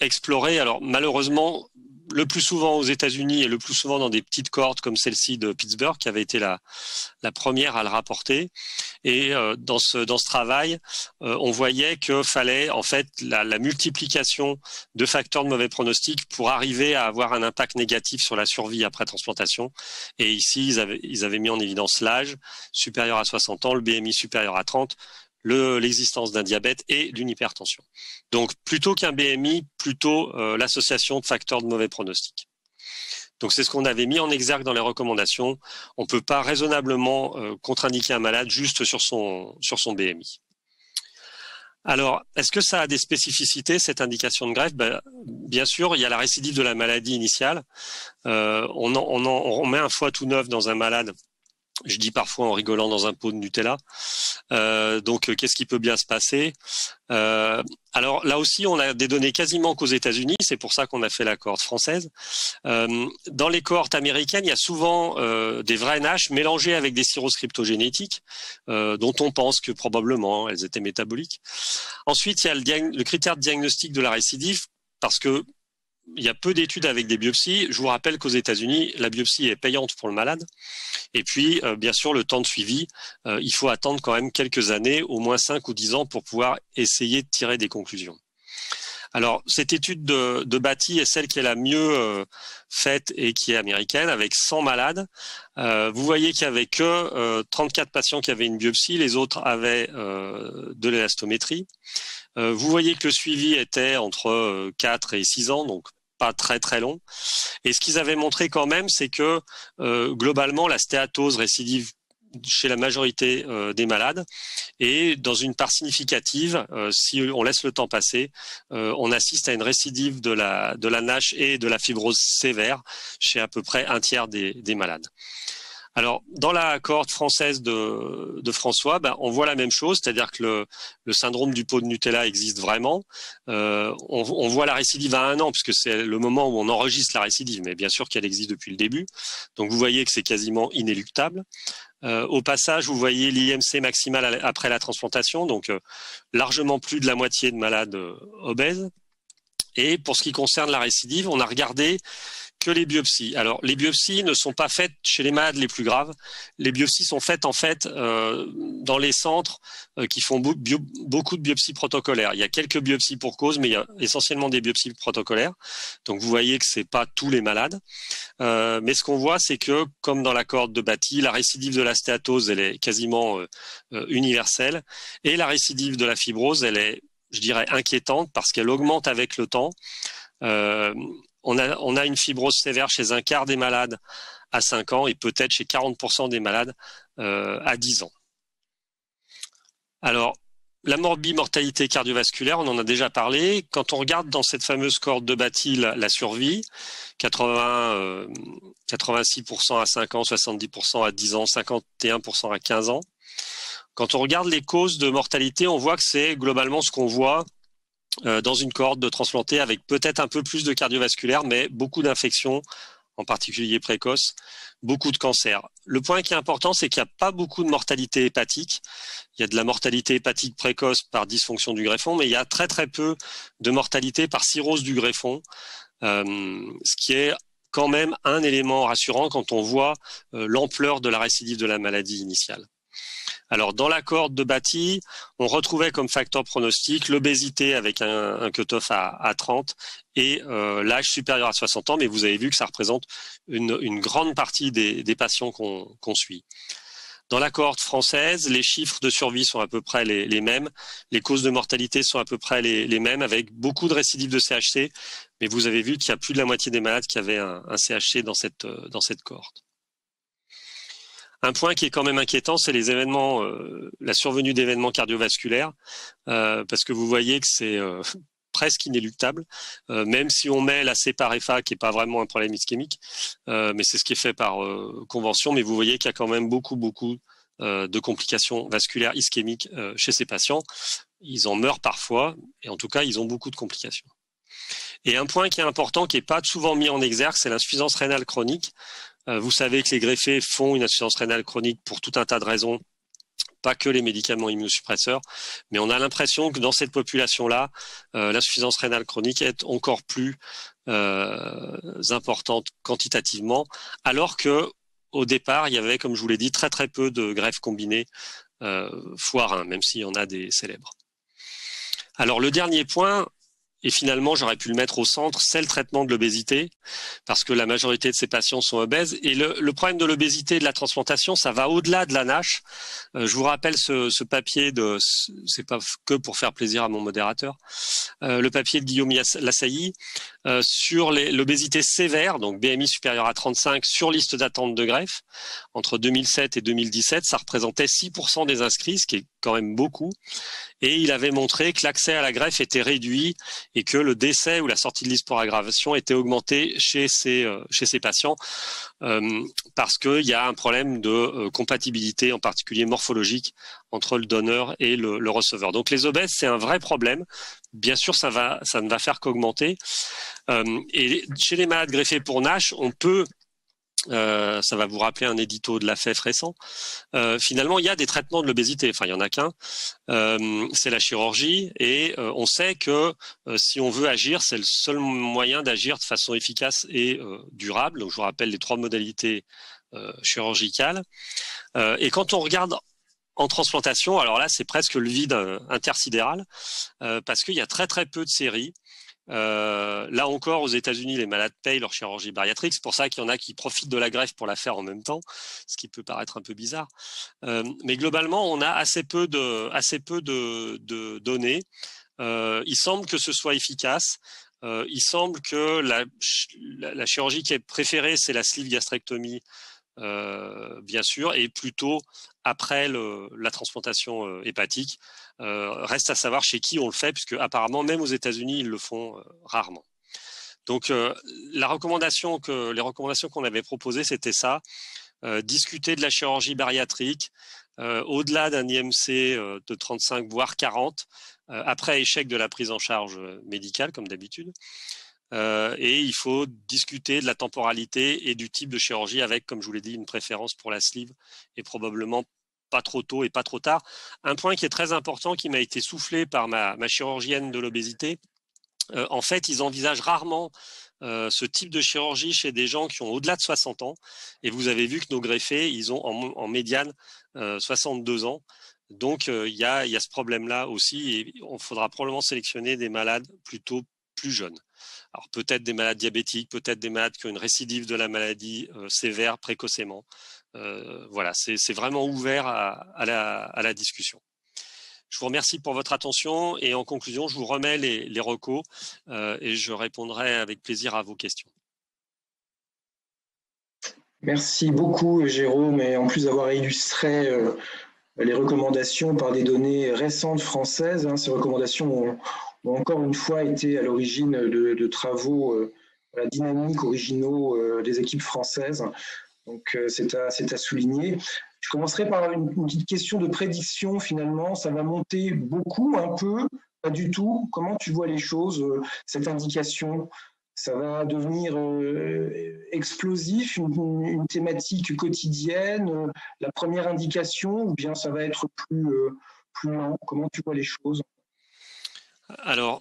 exploré. Alors malheureusement, le plus souvent aux États-Unis et le plus souvent dans des petites cohortes comme celle-ci de Pittsburgh, qui avait été la première à le rapporter. Et dans ce travail, on voyait qu'il fallait en fait la multiplication de facteurs de mauvais pronostic pour arriver à avoir un impact négatif sur la survie après transplantation. Et ici, ils avaient mis en évidence l'âge supérieur à 60 ans, le BMI supérieur à 30, l'existence d'un diabète et d'une hypertension. Donc, plutôt qu'un BMI, plutôt l'association de facteurs de mauvais pronostic. Donc, c'est ce qu'on avait mis en exergue dans les recommandations. On ne peut pas raisonnablement contre-indiquer un malade juste sur son BMI. Alors, est-ce que ça a des spécificités, cette indication de greffe? Bien sûr, il y a la récidive de la maladie initiale. On met un foie tout neuf dans un malade. Je dis parfois en rigolant dans un pot de Nutella. Donc, qu'est-ce qui peut bien se passer? Alors là aussi, on a des données quasiment qu'aux États-Unis. C'est pour ça qu'on a fait la cohorte française. Dans les cohortes américaines, il y a souvent des vrais NASH mélangés avec des cirrhoses cryptogénétiques, dont on pense que probablement elles étaient métaboliques. Ensuite, il y a le critère de diagnostic de la récidive, parce que il y a peu d'études avec des biopsies. Je vous rappelle qu'aux États-Unis, la biopsie est payante pour le malade. Et puis, bien sûr, le temps de suivi, il faut attendre quand même quelques années, au moins 5 ou 10 ans, pour pouvoir essayer de tirer des conclusions. Alors, cette étude de Batty est celle qui est la mieux faite et qui est américaine, avec 100 malades. Vous voyez qu'il n'y avait que 34 patients qui avaient une biopsie, les autres avaient de l'élastométrie. Vous voyez que le suivi était entre 4 et 6 ans, donc pas très très long. Et ce qu'ils avaient montré quand même, c'est que globalement, la stéatose récidive chez la majorité des malades et dans une part significative, si on laisse le temps passer, on assiste à une récidive de la NASH et de la fibrose sévère chez à peu près un tiers des malades. Alors, dans la cohorte française de François, on voit la même chose, c'est-à-dire que le syndrome du pot de Nutella existe vraiment. On voit la récidive à 1 an, puisque c'est le moment où on enregistre la récidive, mais bien sûr qu'elle existe depuis le début. Donc, vous voyez que c'est quasiment inéluctable. Au passage, vous voyez l'IMC maximal après la transplantation, donc largement plus de la moitié de malades obèses. Et pour ce qui concerne la récidive, on a regardé que les biopsies. Alors, les biopsies ne sont pas faites chez les malades les plus graves. Les biopsies sont faites en fait dans les centres qui font beaucoup de biopsies protocolaires. Il y a quelques biopsies pour cause, mais il y a essentiellement des biopsies protocolaires. Donc, vous voyez que c'est pas tous les malades. Mais ce qu'on voit, c'est que, comme dans la cohorte de Batty, la récidive de la stéatose, elle est quasiment universelle. Et la récidive de la fibrose, elle est, je dirais, inquiétante parce qu'elle augmente avec le temps. On a une fibrose sévère chez un quart des malades à 5 ans et peut-être chez 40% des malades à 10 ans. Alors, la mortalité cardiovasculaire, on en a déjà parlé. Quand on regarde dans cette fameuse cohorte de Batty la survie, 86% à 5 ans, 70% à 10 ans, 51% à 15 ans. Quand on regarde les causes de mortalité, on voit que c'est globalement ce qu'on voit dans une cohorte de transplantés avec peut-être un peu plus de cardiovasculaire, mais beaucoup d'infections, en particulier précoces, beaucoup de cancers. Le point qui est important, c'est qu'il n'y a pas beaucoup de mortalité hépatique. Il y a de la mortalité hépatique précoce par dysfonction du greffon, mais il y a très très peu de mortalité par cirrhose du greffon, ce qui est quand même un élément rassurant quand on voit l'ampleur de la récidive de la maladie initiale. Alors, dans la cohorte de Batty, on retrouvait comme facteur pronostic l'obésité avec un cut-off à 30 et l'âge supérieur à 60 ans, mais vous avez vu que ça représente une grande partie des patients qu'on suit. Dans la cohorte française, les chiffres de survie sont à peu près les mêmes, les causes de mortalité sont à peu près les mêmes, avec beaucoup de récidives de CHC, mais vous avez vu qu'il y a plus de la moitié des malades qui avaient un CHC dans cette cohorte. Un point qui est quand même inquiétant, c'est les événements, la survenue d'événements cardiovasculaires, parce que vous voyez que c'est presque inéluctable, même si on met la CEPAR-FA, qui n'est pas vraiment un problème ischémique, mais c'est ce qui est fait par convention, mais vous voyez qu'il y a quand même beaucoup de complications vasculaires ischémiques chez ces patients. Ils en meurent parfois, et en tout cas, ils ont beaucoup de complications. Et un point qui est important, qui n'est pas souvent mis en exergue, c'est l'insuffisance rénale chronique. Vous savez que les greffés font une insuffisance rénale chronique pour tout un tas de raisons, pas que les médicaments immunosuppresseurs, mais on a l'impression que dans cette population-là, l'insuffisance rénale chronique est encore plus importante quantitativement, alors que au départ, il y avait, comme je vous l'ai dit, très très peu de greffes combinées x1, même s'il y en a des célèbres. Alors le dernier point, et finalement, j'aurais pu le mettre au centre, c'est le traitement de l'obésité, parce que la majorité de ces patients sont obèses. Et le problème de l'obésité et de la transplantation, ça va au-delà de la NASH. Je vous rappelle ce papier c'est pas que pour faire plaisir à mon modérateur, le papier de Guillaume Lassailly sur l'obésité sévère, donc BMI supérieur à 35 sur liste d'attente de greffe. Entre 2007 et 2017, ça représentait 6% des inscrits, ce qui est quand même beaucoup. Et il avait montré que l'accès à la greffe était réduit et que le décès ou la sortie de liste pour aggravation était augmenté chez ces patients parce qu'il y a un problème de compatibilité, en particulier morphologique, entre le donneur et le receveur. Donc les obèses, c'est un vrai problème. Bien sûr, ça ne va faire qu'augmenter. Et chez les malades greffés pour NASH, on peut... ça va vous rappeler un édito de la FEF récent. Finalement, il y a des traitements de l'obésité. Enfin, il y en a qu'un. C'est la chirurgie. Et on sait que si on veut agir, c'est le seul moyen d'agir de façon efficace et durable. Donc, je vous rappelle les 3 modalités chirurgicales. Et quand on regarde en transplantation, alors là, c'est presque le vide intersidéral parce qu'il y a très très peu de séries. Là encore, aux États-Unis, les malades payent leur chirurgie bariatrique. C'est pour ça qu'il y en a qui profitent de la greffe pour la faire en même temps, ce qui peut paraître un peu bizarre. Mais globalement, on a assez peu de données. Il semble que ce soit efficace. Il semble que la chirurgie qui est préférée, c'est la sleeve gastrectomie, bien sûr, et plutôt après la transplantation hépatique. Reste à savoir chez qui on le fait, puisque apparemment, même aux États-Unis, ils le font rarement. Donc, les recommandations qu'on avait proposées, c'était ça, discuter de la chirurgie bariatrique au-delà d'un IMC de 35, voire 40, après échec de la prise en charge médicale, comme d'habitude. Et il faut discuter de la temporalité et du type de chirurgie avec, comme je vous l'ai dit, une préférence pour la sleeve et probablement pas trop tôt et pas trop tard. Un point qui est très important, qui m'a été soufflé par ma chirurgienne de l'obésité, en fait, ils envisagent rarement ce type de chirurgie chez des gens qui ont au-delà de 60 ans. Et vous avez vu que nos greffés, ils ont en médiane 62 ans. Donc, il y a ce problème-là aussi. Et on faudra probablement sélectionner des malades plutôt plus jeunes. Alors, peut-être des malades diabétiques, peut-être des malades qui ont une récidive de la maladie sévère précocement. Voilà, c'est vraiment ouvert à la discussion. Je vous remercie pour votre attention et en conclusion, je vous remets les recos et je répondrai avec plaisir à vos questions. Merci beaucoup, Jérôme, et en plus d'avoir illustré les recommandations par des données récentes françaises, ces recommandations ont encore une fois été à l'origine de travaux dynamiques, originaux des équipes françaises. Donc, c'est à souligner. Je commencerai par une petite question de prédiction, finalement. Ça va monter beaucoup, un peu, pas du tout. Comment tu vois les choses, cette indication? Ça va devenir explosif, une thématique quotidienne, la première indication, ou bien ça va être plus lent? Comment tu vois les choses? Alors,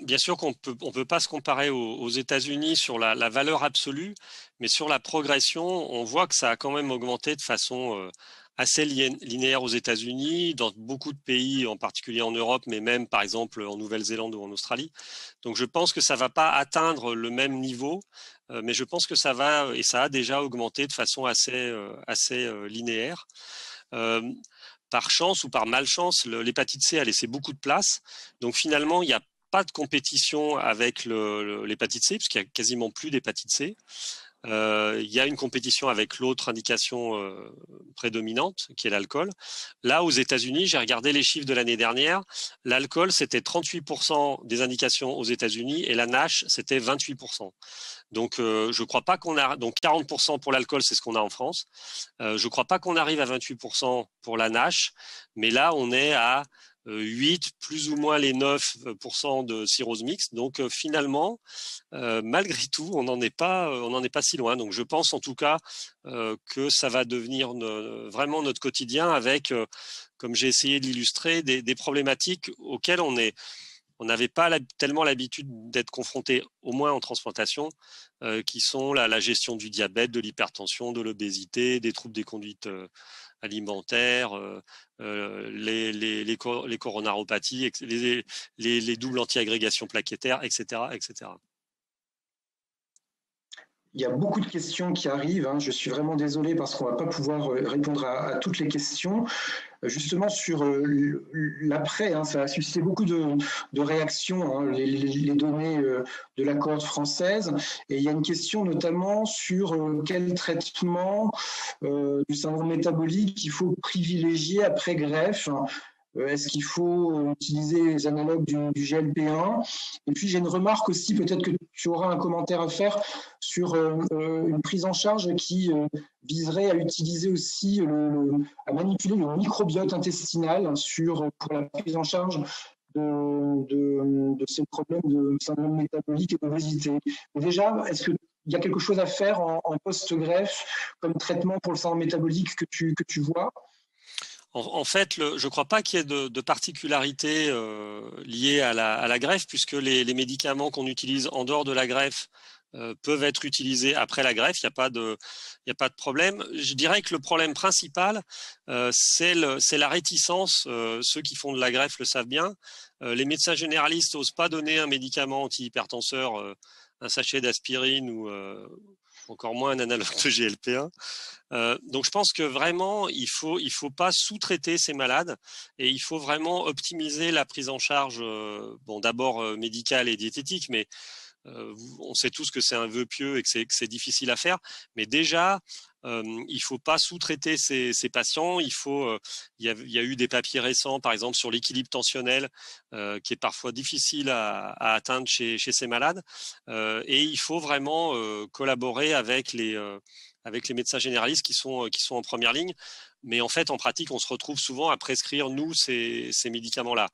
bien sûr qu'on peut pas se comparer aux États-Unis sur la valeur absolue, mais sur la progression, on voit que ça a quand même augmenté de façon assez linéaire aux États-Unis, dans beaucoup de pays, en particulier en Europe, mais même par exemple en Nouvelle-Zélande ou en Australie. Donc, je pense que ça va pas atteindre le même niveau, mais je pense que ça va et ça a déjà augmenté de façon assez linéaire. Par chance ou par malchance, l'hépatite C a laissé beaucoup de place. Donc finalement, il n'y a pas de compétition avec l'hépatite C, puisqu'il n'y a quasiment plus d'hépatite C. Il y a une compétition avec l'autre indication prédominante, qui est l'alcool. Là, aux États-Unis, j'ai regardé les chiffres de l'année dernière. L'alcool, c'était 38% des indications aux États-Unis et la NASH, c'était 28%. Donc, je crois pas qu'on a. Donc, 40% pour l'alcool, c'est ce qu'on a en France. Je crois pas qu'on arrive à 28% pour la NASH, mais là, on est à 8, plus ou moins les 9% de cirrhose mixte. Donc, finalement, malgré tout, on n'en est pas si loin. Donc, je pense en tout cas que ça va devenir vraiment notre quotidien avec, comme j'ai essayé de l'illustrer, des problématiques auxquelles on n'avait pas tellement l'habitude d'être confronté, au moins en transplantation, qui sont la gestion du diabète, de l'hypertension, de l'obésité, des troubles des conduites alimentaires, les coronaropathies, les doubles anti-agrégations plaquettaires, etc., etc. Il y a beaucoup de questions qui arrivent. Je suis vraiment désolé parce qu'on ne va pas pouvoir répondre à toutes les questions. Justement, sur l'après, ça a suscité beaucoup de réactions, les données de la cohorte française. Et il y a une question notamment sur quel traitement du syndrome métabolique il faut privilégier après greffe. Est-ce qu'il faut utiliser les analogues du GLP-1? Et puis, j'ai une remarque aussi, peut-être que tu auras un commentaire à faire sur une prise en charge qui viserait à utiliser aussi, à manipuler le microbiote intestinal pour la prise en charge de ces problèmes de syndrome métabolique et d'obésité. Déjà, est-ce qu'il y a quelque chose à faire en post-greffe comme traitement pour le syndrome métabolique que tu vois? En fait, je ne crois pas qu'il y ait de particularité liée à la greffe, puisque les médicaments qu'on utilise en dehors de la greffe peuvent être utilisés après la greffe. Il n'y a pas de problème. Je dirais que le problème principal, c'est la réticence. Ceux qui font de la greffe le savent bien. Les médecins généralistes n'osent pas donner un médicament antihypertenseur, un sachet d'aspirine ou encore moins un analogue de GLP-1. Donc je pense que vraiment il faut pas sous-traiter ces malades et il faut vraiment optimiser la prise en charge, d'abord médicale et diététique, mais on sait tous que c'est un vœu pieux et que c'est difficile à faire, mais déjà il faut pas sous-traiter ces patients. Il y a eu des papiers récents, par exemple sur l'équilibre tensionnel, qui est parfois difficile à atteindre chez ces malades, et il faut vraiment collaborer avec les médecins généralistes qui sont en première ligne. Mais en fait, en pratique, on se retrouve souvent à prescrire, nous, ces médicaments-là.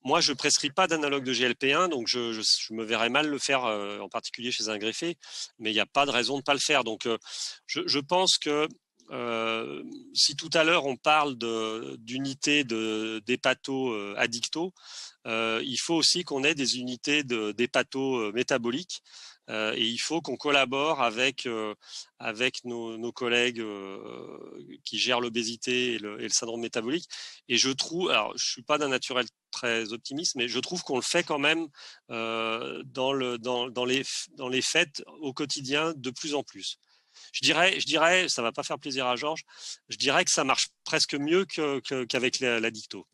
Moi, je ne prescris pas d'analogue de GLP-1, donc je me verrais mal le faire, en particulier chez un greffé, mais il n'y a pas de raison de ne pas le faire. Donc, je pense que si tout à l'heure on parle d'unités d'hépato-addicto, il faut aussi qu'on ait des unités d'hépato-métaboliques. Et il faut qu'on collabore avec nos collègues qui gèrent l'obésité et le syndrome métabolique. Et je trouve, alors je suis pas d'un naturel très optimiste, mais je trouve qu'on le fait quand même dans les faits au quotidien de plus en plus. Je dirais, ça va pas faire plaisir à Georges, je dirais que ça marche presque mieux qu'avec l'addicto.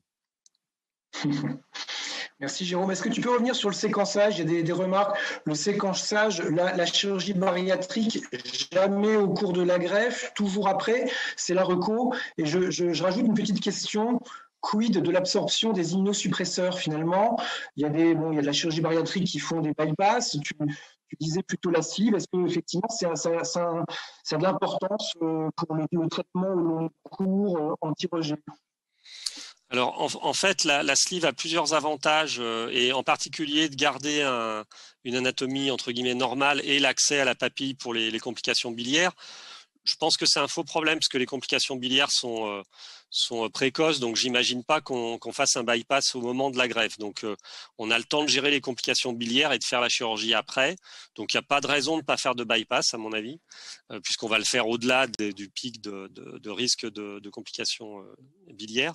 Merci Jérôme. Est-ce que tu peux revenir sur le séquençage? Il y a des remarques. Le séquençage, la chirurgie bariatrique, jamais au cours de la greffe, toujours après, c'est la reco. Et je rajoute une petite question. Quid de l'absorption des immunosuppresseurs finalement? Il y a de la chirurgie bariatrique qui font des bypass. Tu disais plutôt la sleeve. Est-ce que effectivement ça a de l'importance pour le traitement au long cours anti-rejet? Alors, en fait, la sleeve a plusieurs avantages, et en particulier de garder une anatomie entre guillemets normale et l'accès à la papille pour les complications biliaires. Je pense que c'est un faux problème parce que les complications biliaires sont précoces, donc j'imagine pas qu'on fasse un bypass au moment de la greffe. Donc, on a le temps de gérer les complications biliaires et de faire la chirurgie après. Donc, il n'y a pas de raison de ne pas faire de bypass, à mon avis, puisqu'on va le faire au-delà du pic de risque de complications biliaires.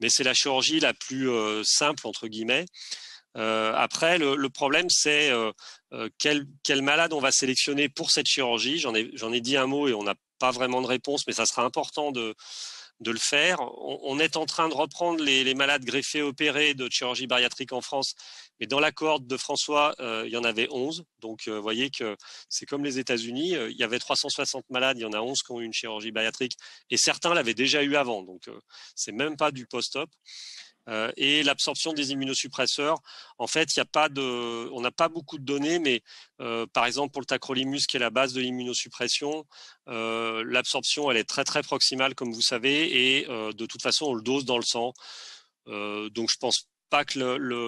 Mais c'est la chirurgie la plus simple, entre guillemets. Après, le problème, c'est quel malade on va sélectionner pour cette chirurgie. J'en ai dit un mot et on n'a pas vraiment de réponse, mais ça sera important de le faire. On est en train de reprendre les malades greffés opérés de chirurgie bariatrique en France, mais dans la cohorte de François, il y en avait 11. Donc, vous voyez que c'est comme les États-Unis. Il y avait 360 malades, il y en a 11 qui ont eu une chirurgie bariatrique, et certains l'avaient déjà eu avant. Donc, c'est même pas du post-op. Et l'absorption des immunosuppresseurs, en fait, on n'a pas beaucoup de données, mais par exemple pour le tacrolimus qui est la base de l'immunosuppression, l'absorption elle est très très proximale comme vous savez, et de toute façon on le dose dans le sang, donc je pense pas que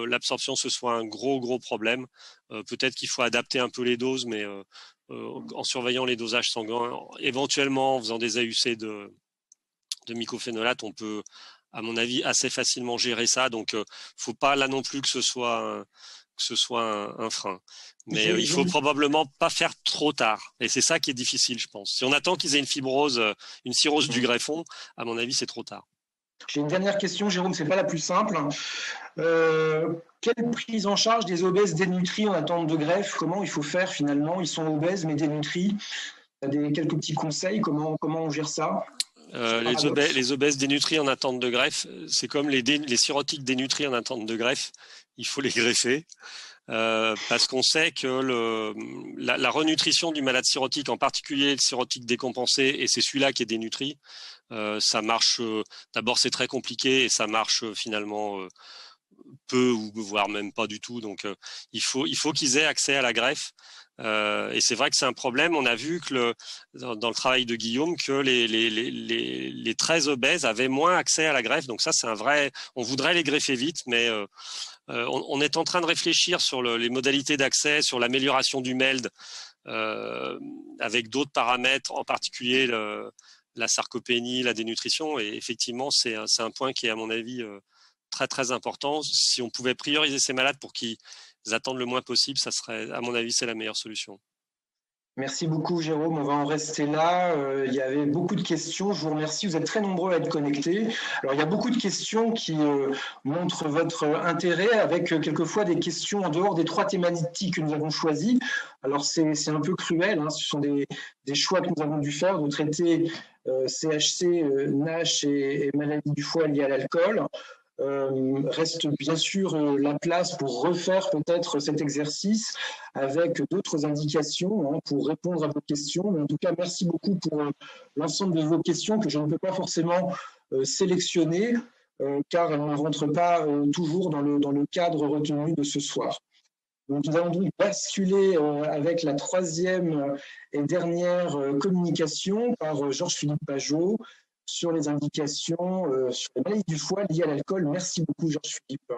l'absorption ce soit un gros problème. Peut-être qu'il faut adapter un peu les doses, mais en surveillant les dosages sanguins, éventuellement en faisant des AUC de mycophénolate, on peut, à mon avis, assez facilement gérer ça. Donc, faut pas là non plus que ce soit un frein. Mais il faut probablement pas faire trop tard. Et c'est ça qui est difficile, je pense. Si on attend qu'ils aient une fibrose, une cirrhose du greffon, à mon avis, c'est trop tard. J'ai une dernière question, Jérôme, c'est pas la plus simple. Quelle prise en charge des obèses dénutris en attente de greffe? Comment il faut faire finalement? Ils sont obèses mais dénutris. Tu as quelques petits conseils, comment on gère ça? Les obèses dénutris en attente de greffe, c'est comme les cirrhotiques dénutris en attente de greffe. Il faut les greffer parce qu'on sait que la renutrition du malade cirrhotique, en particulier le cirrhotique décompensé, et c'est celui-là qui est dénutri, ça marche. D'abord, c'est très compliqué et ça marche finalement peu ou voire même pas du tout. Donc, il faut qu'ils aient accès à la greffe. Et c'est vrai que c'est un problème. On a vu que dans le travail de Guillaume que les très obèses avaient moins accès à la greffe. Donc ça, c'est un vrai. On voudrait les greffer vite, mais on est en train de réfléchir sur les modalités d'accès, sur l'amélioration du MELD, avec d'autres paramètres, en particulier la sarcopénie, la dénutrition. Et effectivement, c'est un point qui est, à mon avis, très très important. Si on pouvait prioriser ces malades pour qu'ils attendent le moins possible, ça serait, à mon avis, c'est la meilleure solution. Merci beaucoup Jérôme, on va en rester là. Il y avait beaucoup de questions, je vous remercie, vous êtes très nombreux à être connectés. Alors il y a beaucoup de questions qui montrent votre intérêt, avec quelquefois des questions en dehors des 3 thématiques que nous avons choisies. Alors c'est un peu cruel, hein. Ce sont des choix que nous avons dû faire, de traiter CHC, NASH et maladie du foie liée à l'alcool. Reste bien sûr la place pour refaire peut-être cet exercice avec d'autres indications pour répondre à vos questions. Mais en tout cas, merci beaucoup pour l'ensemble de vos questions que je ne peux pas forcément sélectionner car elles ne rentrent pas toujours dans le cadre retenu de ce soir. Donc, nous allons donc basculer avec la 3e et dernière communication par Georges-Philippe Pajot sur les indications sur les maladies du foie liées à l'alcool. Merci beaucoup, Georges-Philippe.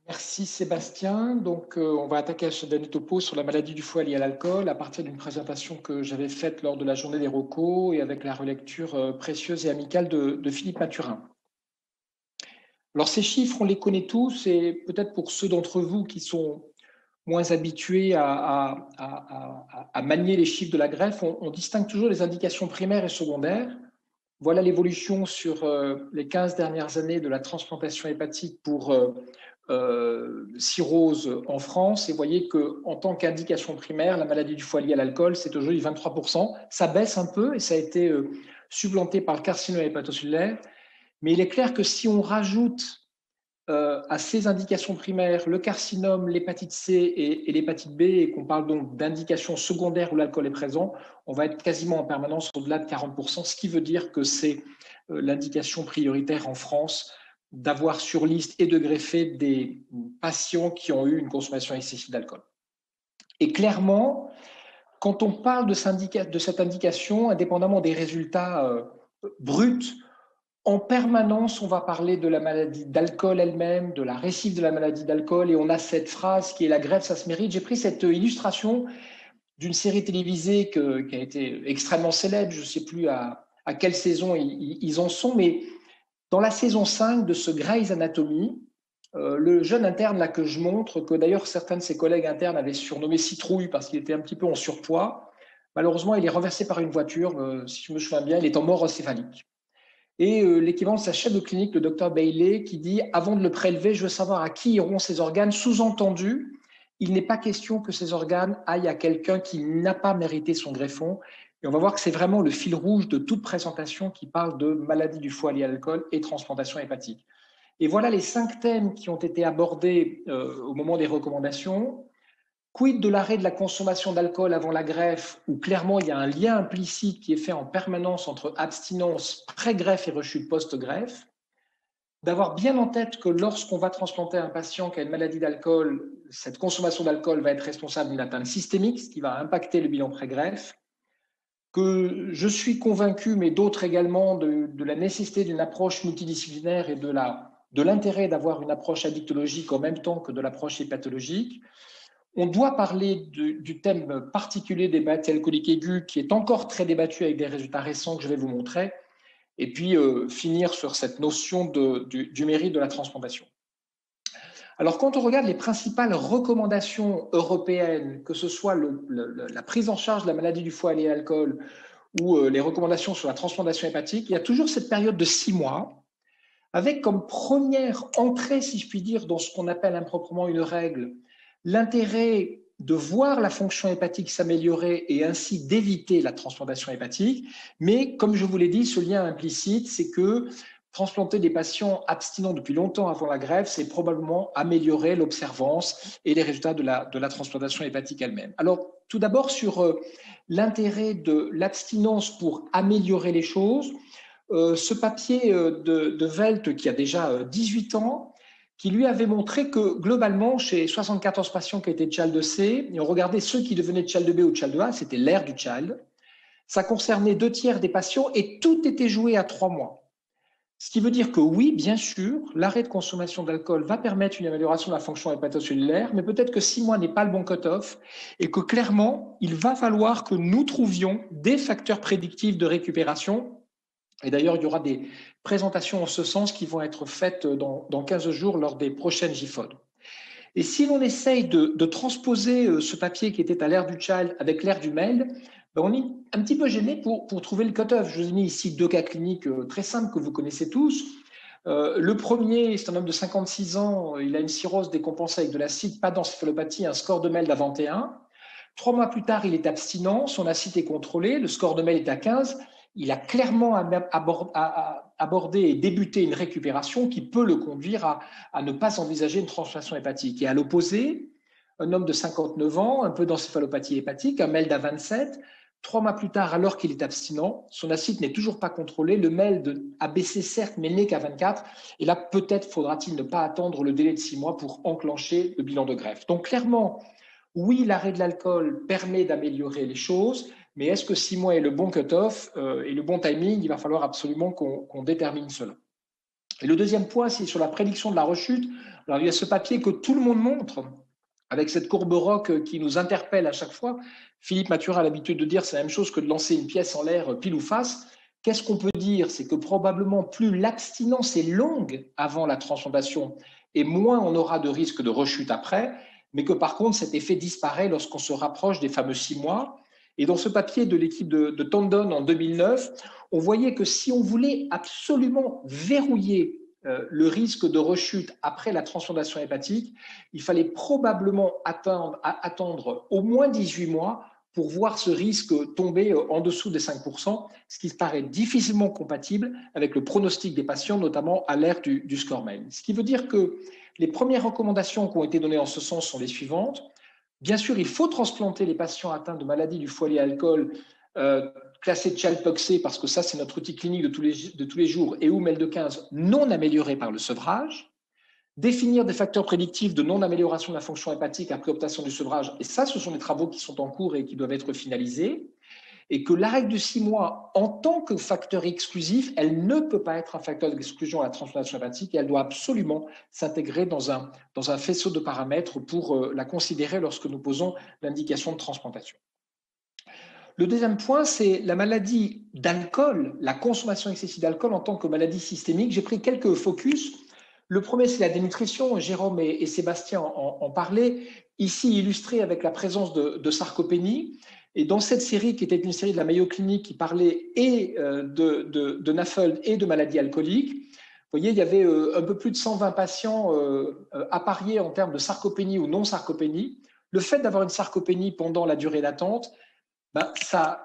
Merci Sébastien. Donc, on va attaquer ce dernier topo sur la maladie du foie liée à l'alcool à partir d'une présentation que j'avais faite lors de la journée des recos et avec la relecture précieuse et amicale de Philippe Mathurin. Alors, ces chiffres, on les connaît tous et peut-être pour ceux d'entre vous qui sont moins habitués à manier les chiffres de la greffe, on distingue toujours les indications primaires et secondaires. Voilà l'évolution sur les 15 dernières années de la transplantation hépatique pour cirrhose en France. Et vous voyez qu'en tant qu'indication primaire, la maladie du foie liée à l'alcool, c'est aujourd'hui 23%. Ça baisse un peu et ça a été supplanté par le carcinome hépatocellulaire. Mais il est clair que si on rajoute à ces indications primaires le carcinome, l'hépatite C et l'hépatite B, et qu'on parle donc d'indications secondaires où l'alcool est présent, on va être quasiment en permanence au-delà de 40%, ce qui veut dire que c'est l'indication prioritaire en France d'avoir sur liste et de greffer des patients qui ont eu une consommation excessive d'alcool. Et clairement, quand on parle de cette indication, indépendamment des résultats bruts, en permanence, on va parler de la maladie d'alcool elle-même, de la récidive de la maladie d'alcool, et on a cette phrase qui est la greffe, ça se mérite. J'ai pris cette illustration d'une série télévisée qui a été extrêmement célèbre, je ne sais plus à quelle saison ils en sont, mais dans la saison 5 de ce Grey's Anatomy, le jeune interne là que je montre, que d'ailleurs certains de ses collègues internes avaient surnommé Citrouille parce qu'il était un petit peu en surpoids, malheureusement il est renversé par une voiture, si je me souviens bien, il est en mort encéphalique. Et l'équivalent de sa chef de clinique, le docteur Bailey, qui dit « Avant de le prélever, je veux savoir à qui iront ces organes ». Sous-entendu, il n'est pas question que ces organes aillent à quelqu'un qui n'a pas mérité son greffon. Et on va voir que c'est vraiment le fil rouge de toute présentation qui parle de maladie du foie liée à l'alcool et transplantation hépatique. Et voilà les 5 thèmes qui ont été abordés au moment des recommandations. Quid de l'arrêt de la consommation d'alcool avant la greffe, où clairement il y a un lien implicite qui est fait en permanence entre abstinence pré-greffe et rechute post-greffe. D'avoir bien en tête que lorsqu'on va transplanter un patient qui a une maladie d'alcool, cette consommation d'alcool va être responsable d'une atteinte systémique, ce qui va impacter le bilan pré-greffe. Que je suis convaincu, mais d'autres également, de la nécessité d'une approche multidisciplinaire et de l'intérêt d'avoir une approche addictologique en même temps que de l'approche hépatologique. On doit parler du thème particulier des maladies alcooliques aiguës qui est encore très débattu avec des résultats récents que je vais vous montrer, et puis finir sur cette notion du mérite de la transplantation. Alors, quand on regarde les principales recommandations européennes, que ce soit la prise en charge de la maladie du foie liée à l'alcool ou les recommandations sur la transplantation hépatique, il y a toujours cette période de 6 mois, avec comme première entrée, si je puis dire, dans ce qu'on appelle improprement une règle, l'intérêt de voir la fonction hépatique s'améliorer et ainsi d'éviter la transplantation hépatique. Mais comme je vous l'ai dit, ce lien implicite, c'est que transplanter des patients abstinents depuis longtemps avant la greffe, c'est probablement améliorer l'observance et les résultats de la transplantation hépatique elle-même. Alors, tout d'abord, sur l'intérêt de l'abstinence pour améliorer les choses, ce papier de Welt, qui a déjà 18 ans, qui lui avait montré que globalement, chez 74 patients qui étaient Child C, et on regardait ceux qui devenaient Child B ou Child A, c'était l'ère du Child, ça concernait 2/3 des patients et tout était joué à 3 mois. Ce qui veut dire que oui, bien sûr, l'arrêt de consommation d'alcool va permettre une amélioration de la fonction hépatocellulaire, mais peut-être que 6 mois n'est pas le bon cut-off et que clairement, il va falloir que nous trouvions des facteurs prédictifs de récupération. Et d'ailleurs, il y aura des présentations en ce sens qui vont être faites dans 15 jours lors des prochaines GIFOD. Et si l'on essaye de transposer ce papier qui était à l'ère du Child avec l'ère du MELD, ben on est un petit peu gêné pour trouver le cut-off. Je vous ai mis ici 2 cas cliniques très simples que vous connaissez tous. Le premier, c'est un homme de 56 ans, il a une cirrhose décompensée avec de l'acide, pas d'encéphalopathie, un score de MELD à 21. 3 mois plus tard, il est abstinent, son acide est contrôlé, le score de MELD est à 15. Il a clairement abordé et débuté une récupération qui peut le conduire à ne pas envisager une transplantation hépatique. Et à l'opposé, un homme de 59 ans, un peu d'encéphalopathie hépatique, un MELD à 27, 3 mois plus tard, alors qu'il est abstinent, son acide n'est toujours pas contrôlé, le MELD a baissé certes, mais n'est qu'à 24, et là peut-être faudra-t-il ne pas attendre le délai de 6 mois pour enclencher le bilan de greffe. Donc clairement, oui, l'arrêt de l'alcool permet d'améliorer les choses, mais est-ce que 6 mois est le bon cut-off et le bon timing? Il va falloir absolument qu'on détermine cela. Et le deuxième point, c'est sur la prédiction de la rechute. Alors, il y a ce papier que tout le monde montre, avec cette courbe ROC qui nous interpelle à chaque fois. Philippe Mathurin a l'habitude de dire c'est la même chose que de lancer une pièce en l'air pile ou face. Qu'est-ce qu'on peut dire? C'est que probablement plus l'abstinence est longue avant la transplantation et moins on aura de risque de rechute après, mais que par contre cet effet disparaît lorsqu'on se rapproche des fameux 6 mois. Et dans ce papier de l'équipe de Tandon en 2009, on voyait que si on voulait absolument verrouiller le risque de rechute après la transplantation hépatique, il fallait probablement attendre au moins 18 mois pour voir ce risque tomber en dessous des 5%, ce qui paraît difficilement compatible avec le pronostic des patients, notamment à l'ère du score MAIL. Ce qui veut dire que les premières recommandations qui ont été données en ce sens sont les suivantes. Bien sûr, il faut transplanter les patients atteints de maladies du foie liée à l'alcool, classé Child-Pux parce que ça, c'est notre outil clinique de tous les jours, et ou MEL215 non amélioré par le sevrage. Définir des facteurs prédictifs de non-amélioration de la fonction hépatique après optation du sevrage, et ça, ce sont des travaux qui sont en cours et qui doivent être finalisés, et que la règle de 6 mois, en tant que facteur exclusif, elle ne peut pas être un facteur d'exclusion à la transplantation hépatique, et elle doit absolument s'intégrer dans un faisceau de paramètres pour la considérer lorsque nous posons l'indication de transplantation. Le deuxième point, c'est la maladie d'alcool, la consommation excessive d'alcool en tant que maladie systémique. J'ai pris quelques focus. Le premier, c'est la dénutrition. Jérôme et Sébastien en parlaient, ici illustré avec la présence de sarcopénie. Et dans cette série, qui était une série de la Mayo Clinic qui parlait et de NAFLD et de maladies alcooliques, vous voyez, il y avait un peu plus de 120 patients appariés en termes de sarcopénie ou non-sarcopénie. Le fait d'avoir une sarcopénie pendant la durée d'attente, ça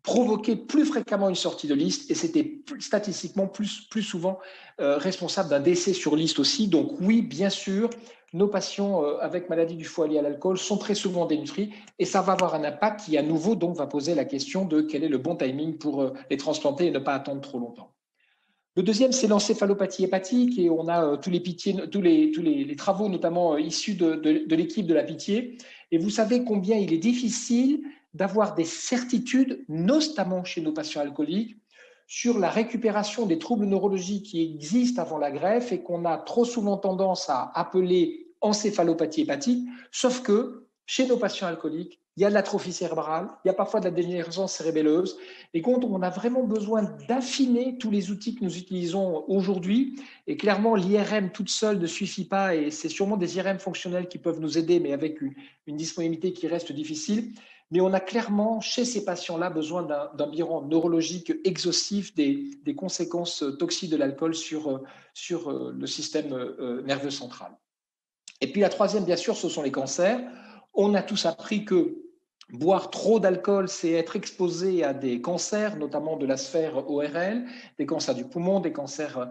provoquait plus fréquemment une sortie de liste et c'était statistiquement plus souvent responsable d'un décès sur liste aussi. Donc oui, bien sûr, nos patients avec maladie du foie liée à l'alcool sont très souvent dénutris et ça va avoir un impact qui à nouveau donc va poser la question de quel est le bon timing pour les transplanter et ne pas attendre trop longtemps. Le deuxième, c'est l'encéphalopathie hépatique et on a tous les travaux notamment issus de l'équipe de la Pitié. Et vous savez combien il est difficile d'avoir des certitudes, notamment chez nos patients alcooliques, sur la récupération des troubles neurologiques qui existent avant la greffe et qu'on a trop souvent tendance à appeler encéphalopathie hépatique, sauf que chez nos patients alcooliques, il y a de l'atrophie cérébrale, il y a parfois de la dégénérescence cérébelleuse, et quand on a vraiment besoin d'affiner tous les outils que nous utilisons aujourd'hui, et clairement l'IRM toute seule ne suffit pas, et c'est sûrement des IRM fonctionnels qui peuvent nous aider, mais avec une disponibilité qui reste difficile, mais on a clairement chez ces patients-là besoin d'un bilan neurologique exhaustif des conséquences toxiques de l'alcool sur le système nerveux central. Et puis la troisième, bien sûr, ce sont les cancers. On a tous appris que boire trop d'alcool, c'est être exposé à des cancers, notamment de la sphère ORL, des cancers du poumon, des cancers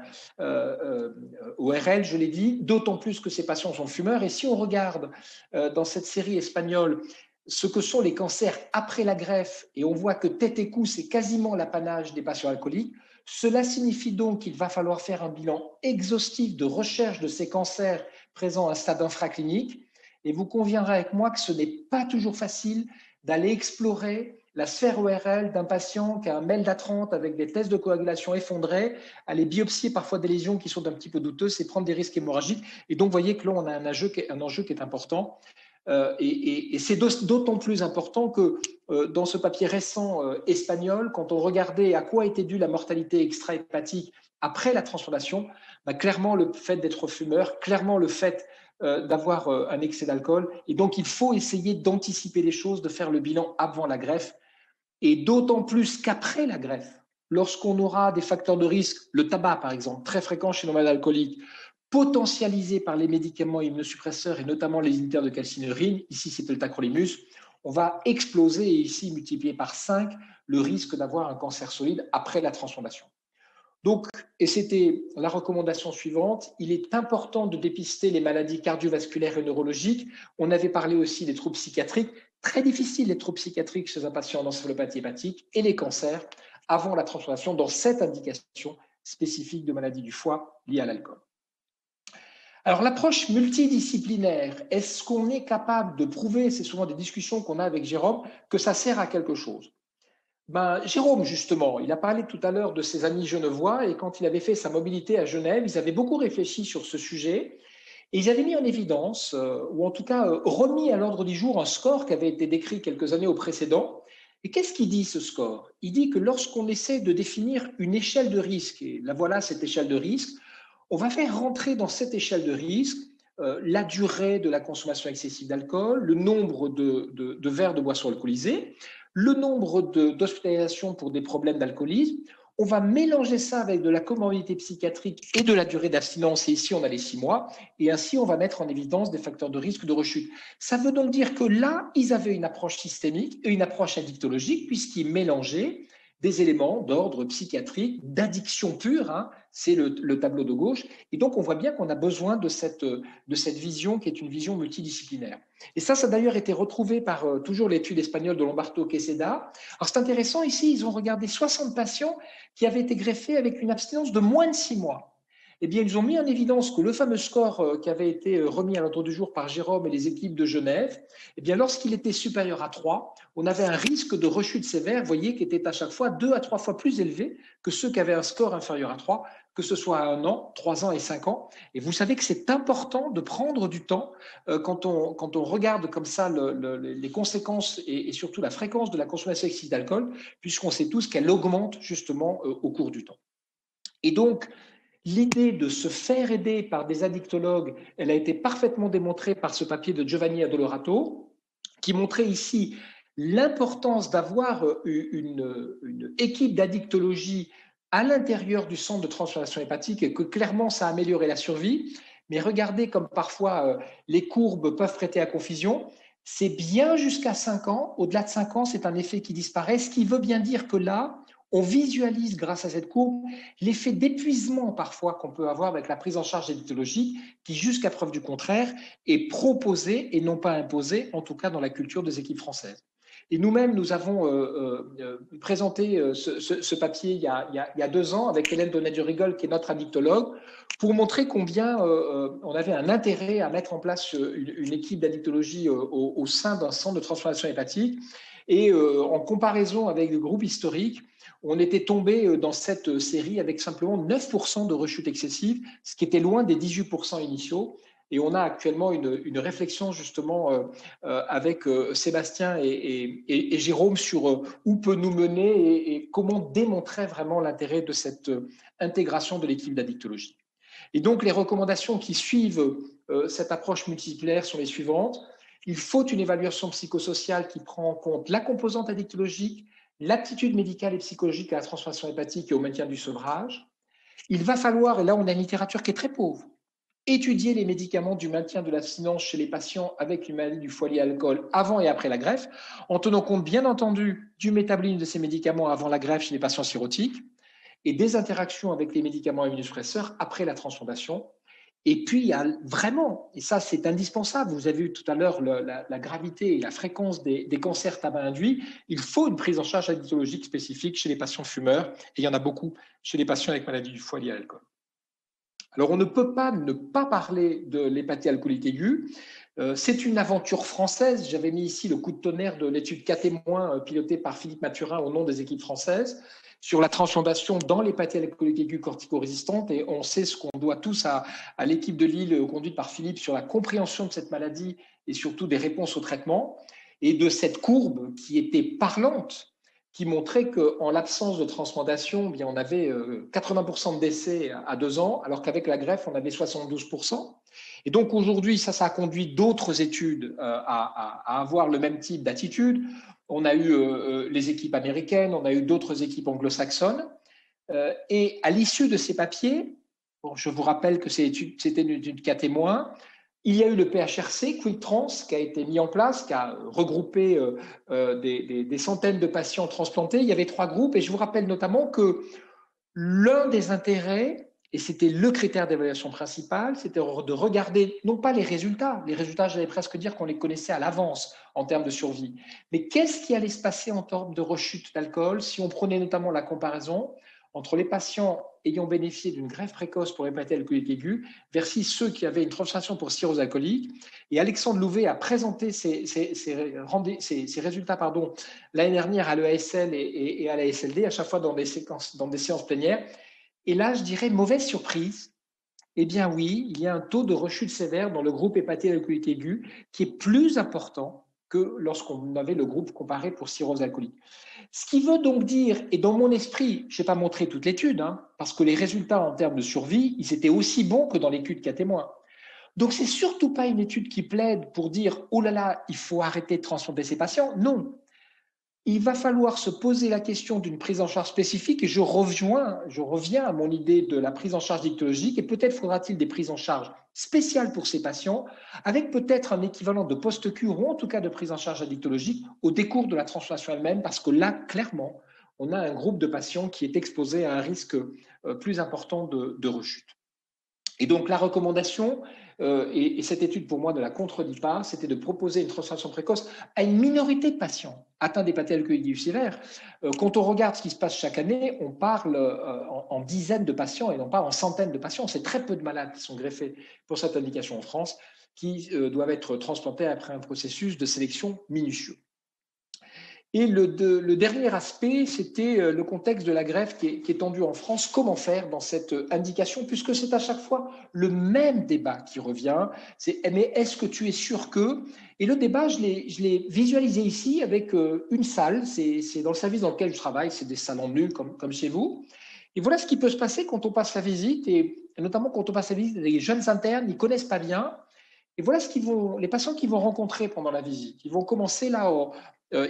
ORL, je l'ai dit, d'autant plus que ces patients sont fumeurs. Et si on regarde dans cette série espagnole ce que sont les cancers après la greffe, et on voit que tête et cou, c'est quasiment l'apanage des patients alcooliques, cela signifie donc qu'il va falloir faire un bilan exhaustif de recherche de ces cancers présents à un stade infraclinique. Et vous conviendrez avec moi que ce n'est pas toujours facile d'aller explorer la sphère ORL d'un patient qui a un MELDA30 avec des tests de coagulation effondrés, aller biopsier parfois des lésions qui sont un petit peu douteuses et prendre des risques hémorragiques. Et donc, vous voyez que là, on a un enjeu qui est important. Et c'est d'autant plus important que dans ce papier récent espagnol, quand on regardait à quoi était due la mortalité extra-hépatique après la transplantation, clairement le fait d'être fumeur, clairement le fait d'avoir un excès d'alcool. Et donc, il faut essayer d'anticiper les choses, de faire le bilan avant la greffe, et d'autant plus qu'après la greffe, lorsqu'on aura des facteurs de risque, le tabac par exemple, très fréquent chez nos malades alcooliques, potentialisé par les médicaments immunosuppresseurs et notamment les inhibiteurs de calcineurin, ici c'est le tacrolimus, on va exploser et ici multiplier par 5 le risque d'avoir un cancer solide après la transplantation. Donc, et c'était la recommandation suivante, il est important de dépister les maladies cardiovasculaires et neurologiques. On avait parlé aussi des troubles psychiatriques, très difficiles les troubles psychiatriques chez un patient d'encéphalopathie hépatique et les cancers avant la transplantation dans cette indication spécifique de maladie du foie liée à l'alcool. Alors, l'approche multidisciplinaire, est-ce qu'on est capable de prouver, c'est souvent des discussions qu'on a avec Jérôme, que ça sert à quelque chose? Jérôme, justement, il a parlé tout à l'heure de ses amis genevois et quand il avait fait sa mobilité à Genève, ils avaient beaucoup réfléchi sur ce sujet et ils avaient mis en évidence, ou en tout cas remis à l'ordre du jour un score qui avait été décrit quelques années au précédent. Et qu'est-ce qu'il dit ce score? Il dit que lorsqu'on essaie de définir une échelle de risque, et là voilà cette échelle de risque, on va faire rentrer dans cette échelle de risque la durée de la consommation excessive d'alcool, le nombre de verres de boissons alcoolisées, le nombre d'hospitalisations pour des problèmes d'alcoolisme. On va mélanger ça avec de la comorbidité psychiatrique et de la durée d'abstinence, et ici on a les 6 mois, et ainsi on va mettre en évidence des facteurs de risque de rechute. Ça veut donc dire que là, ils avaient une approche systémique et une approche addictologique, puisqu'ils mélangeaient des éléments d'ordre psychiatrique, d'addiction pure, hein, c'est le tableau de gauche. Et donc, on voit bien qu'on a besoin de cette vision qui est une vision multidisciplinaire. Et ça a d'ailleurs été retrouvé par toujours l'étude espagnole de Lombardo-Queseda. Alors, c'est intéressant, ici, ils ont regardé 60 patients qui avaient été greffés avec une abstinence de moins de 6 mois. Eh bien, ils ont mis en évidence que le fameux score qui avait été remis à l'ordre du jour par Jérôme et les équipes de Genève, eh bien, lorsqu'il était supérieur à 3, on avait un risque de rechute sévère, vous voyez, qui était à chaque fois 2 à 3 fois plus élevé que ceux qui avaient un score inférieur à 3, que ce soit à 1 an, 3 ans et 5 ans. Et vous savez que c'est important de prendre du temps quand on regarde comme ça les conséquences et surtout la fréquence de la consommation excessive d'alcool, puisqu'on sait tous qu'elle augmente justement au cours du temps. Et donc, l'idée de se faire aider par des addictologues, elle a été parfaitement démontrée par ce papier de Giovanni Addolorato, qui montrait ici l'importance d'avoir une équipe d'addictologie à l'intérieur du centre de transformation hépatique et que clairement ça a amélioré la survie. Mais regardez comme parfois les courbes peuvent prêter à confusion. C'est bien jusqu'à 5 ans. Au-delà de 5 ans, c'est un effet qui disparaît, ce qui veut bien dire que là, on visualise grâce à cette courbe l'effet d'épuisement parfois qu'on peut avoir avec la prise en charge addictologique qui, jusqu'à preuve du contraire, est proposée et non pas imposée, en tout cas dans la culture des équipes françaises. Et nous-mêmes, nous avons présenté ce papier il y a 2 ans avec Hélène Donadio-Rigol, qui est notre addictologue, pour montrer combien on avait un intérêt à mettre en place une équipe d'addictologie au sein d'un centre de transformation hépatique. Et en comparaison avec le groupe historique, on était tombé dans cette série avec simplement 9% de rechute excessive, ce qui était loin des 18% initiaux. Et on a actuellement une réflexion justement avec Sébastien et Jérôme sur où peut nous mener et comment démontrer vraiment l'intérêt de cette intégration de l'équipe d'addictologie. Et donc les recommandations qui suivent cette approche multidisciplinaire sont les suivantes. Il faut une évaluation psychosociale qui prend en compte la composante addictologique, l'aptitude médicale et psychologique à la transformation hépatique et au maintien du sevrage. Il va falloir, et là on a une littérature qui est très pauvre, étudier les médicaments du maintien de l'abstinence chez les patients avec une maladie du foie liée à l'alcool avant et après la greffe, en tenant compte bien entendu du métabolisme de ces médicaments avant la greffe chez les patients cirrhotiques et des interactions avec les médicaments immunosuppresseurs après la transplantation. Et puis, il y a vraiment, et ça c'est indispensable, vous avez vu tout à l'heure la gravité et la fréquence des cancers tabac induits, il faut une prise en charge addictologique spécifique chez les patients fumeurs, et il y en a beaucoup chez les patients avec maladie du foie liée à l'alcool. Alors, on ne peut pas ne pas parler de l'hépatie alcoolique aiguë. C'est une aventure française. J'avais mis ici le coup de tonnerre de l'étude cas témoin pilotée par Philippe Mathurin au nom des équipes françaises sur la transformation dans l'hépatie alcoolique aiguë cortico-résistante. Et on sait ce qu'on doit tous à l'équipe de Lille conduite par Philippe sur la compréhension de cette maladie et surtout des réponses au traitement. Et de cette courbe qui était parlante, qui montrait qu'en l'absence de transplantation, bien, on avait 80% de décès à 2 ans, alors qu'avec la greffe, on avait 72%. Et donc aujourd'hui, ça a conduit d'autres études à avoir le même type d'attitude. On a eu les équipes américaines, on a eu d'autres équipes anglo-saxonnes. Et à l'issue de ces papiers, bon, je vous rappelle que c'était une étude cas témoin, il y a eu le PHRC, QuickTrans, qui a été mis en place, qui a regroupé des centaines de patients transplantés. Il y avait 3 groupes et je vous rappelle notamment que l'un des intérêts, et c'était le critère d'évaluation principal, c'était de regarder non pas les résultats, j'allais presque dire qu'on les connaissait à l'avance en termes de survie, mais qu'est-ce qui allait se passer en termes de rechute d'alcool si on prenait notamment la comparaison entre les patients ayant bénéficié d'une greffe précoce pour hépatite alcoolique aiguë versus ceux qui avaient une transplantation pour cirrhose alcoolique. Et Alexandre Louvet a présenté ses résultats l'année dernière à l'EASL et à la SLD, à chaque fois dans des séances plénières. Et là, je dirais mauvaise surprise. Eh bien oui, il y a un taux de rechute sévère dans le groupe hépatite alcoolique aiguë qui est plus important que lorsqu'on avait le groupe comparé pour cirrhose alcoolique. Ce qui veut donc dire, et dans mon esprit, je n'ai pas montré toute l'étude, parce que les résultats en termes de survie, ils étaient aussi bons que dans l'étude cas témoin. Donc, ce n'est surtout pas une étude qui plaide pour dire « Oh là là, il faut arrêter de transplanter ces patients ». Non. Il va falloir se poser la question d'une prise en charge spécifique et je reviens à mon idée de la prise en charge dictologique et peut-être faudra-t-il des prises en charge spéciales pour ces patients avec peut-être un équivalent de post-cure ou en tout cas de prise en charge addictologique au décours de la transplantation elle-même parce que là, clairement, on a un groupe de patients qui est exposé à un risque plus important de rechute. Et donc, la recommandation, et cette étude pour moi ne la contredit pas, c'était de proposer une transplantation précoce à une minorité de patients atteints d'hépatite alcoolique aiguë sévère. Quand on regarde ce qui se passe chaque année, on parle en dizaines de patients et non pas en centaines de patients. C'est très peu de malades qui sont greffés pour cette indication en France, qui doivent être transplantés après un processus de sélection minutieux. Et le dernier aspect, c'était le contexte de la greffe qui est tendu en France. Comment faire dans cette indication, puisque c'est à chaque fois le même débat qui revient. C'est « mais est-ce que tu es sûr que ?» Et le débat, je l'ai visualisé ici avec une salle. C'est dans le service dans lequel je travaille. C'est des salons nus comme chez vous. Et voilà ce qui peut se passer quand on passe la visite, et notamment quand on passe la visite, les jeunes internes, ils ne connaissent pas bien. Et voilà les patients qu'ils vont rencontrer pendant la visite. Ils vont commencer là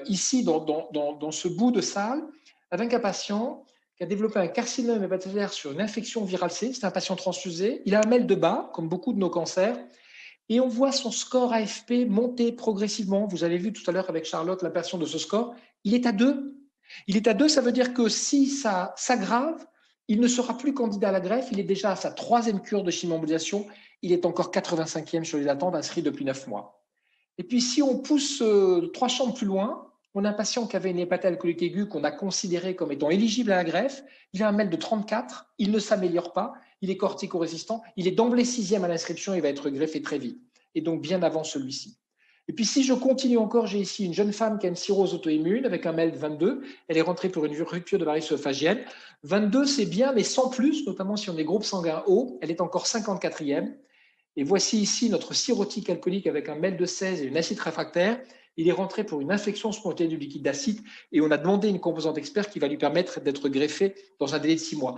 ici, dans ce bout de salle, avec un patient qui a développé un carcinome hépatocytaire sur une infection virale C. C'est un patient transfusé. Il a un MEL de bas, comme beaucoup de nos cancers. Et on voit son score AFP monter progressivement. Vous avez vu tout à l'heure avec Charlotte l'impression de ce score. Il est à 2. Il est à 2, ça veut dire que si ça s'aggrave, il ne sera plus candidat à la greffe. Il est déjà à sa 3e cure de chimioembolisation. Il est encore 85e sur les attentes, inscrit depuis 9 mois. Et puis, si on pousse 3 chambres plus loin, on a un patient qui avait une hépatite alcoolique aiguë qu'on a considéré comme étant éligible à la greffe. Il a un MEL de 34, il ne s'améliore pas, il est cortico-résistant, il est d'emblée 6e à l'inscription, il va être greffé très vite, et donc bien avant celui-ci. Et puis, si je continue encore, j'ai ici une jeune femme qui a une cirrhose auto-immune avec un MEL de 22. Elle est rentrée pour une rupture de varice œsophagienne. 22, c'est bien, mais sans plus, notamment si on est groupe sanguin haut. Elle est encore 54e. Et voici ici notre cirrhotique alcoolique avec un MEL de 16 et une acide réfractaire. Il est rentré pour une infection spontanée du liquide d'acide et on a demandé une composante expert qui va lui permettre d'être greffé dans un délai de 6 mois.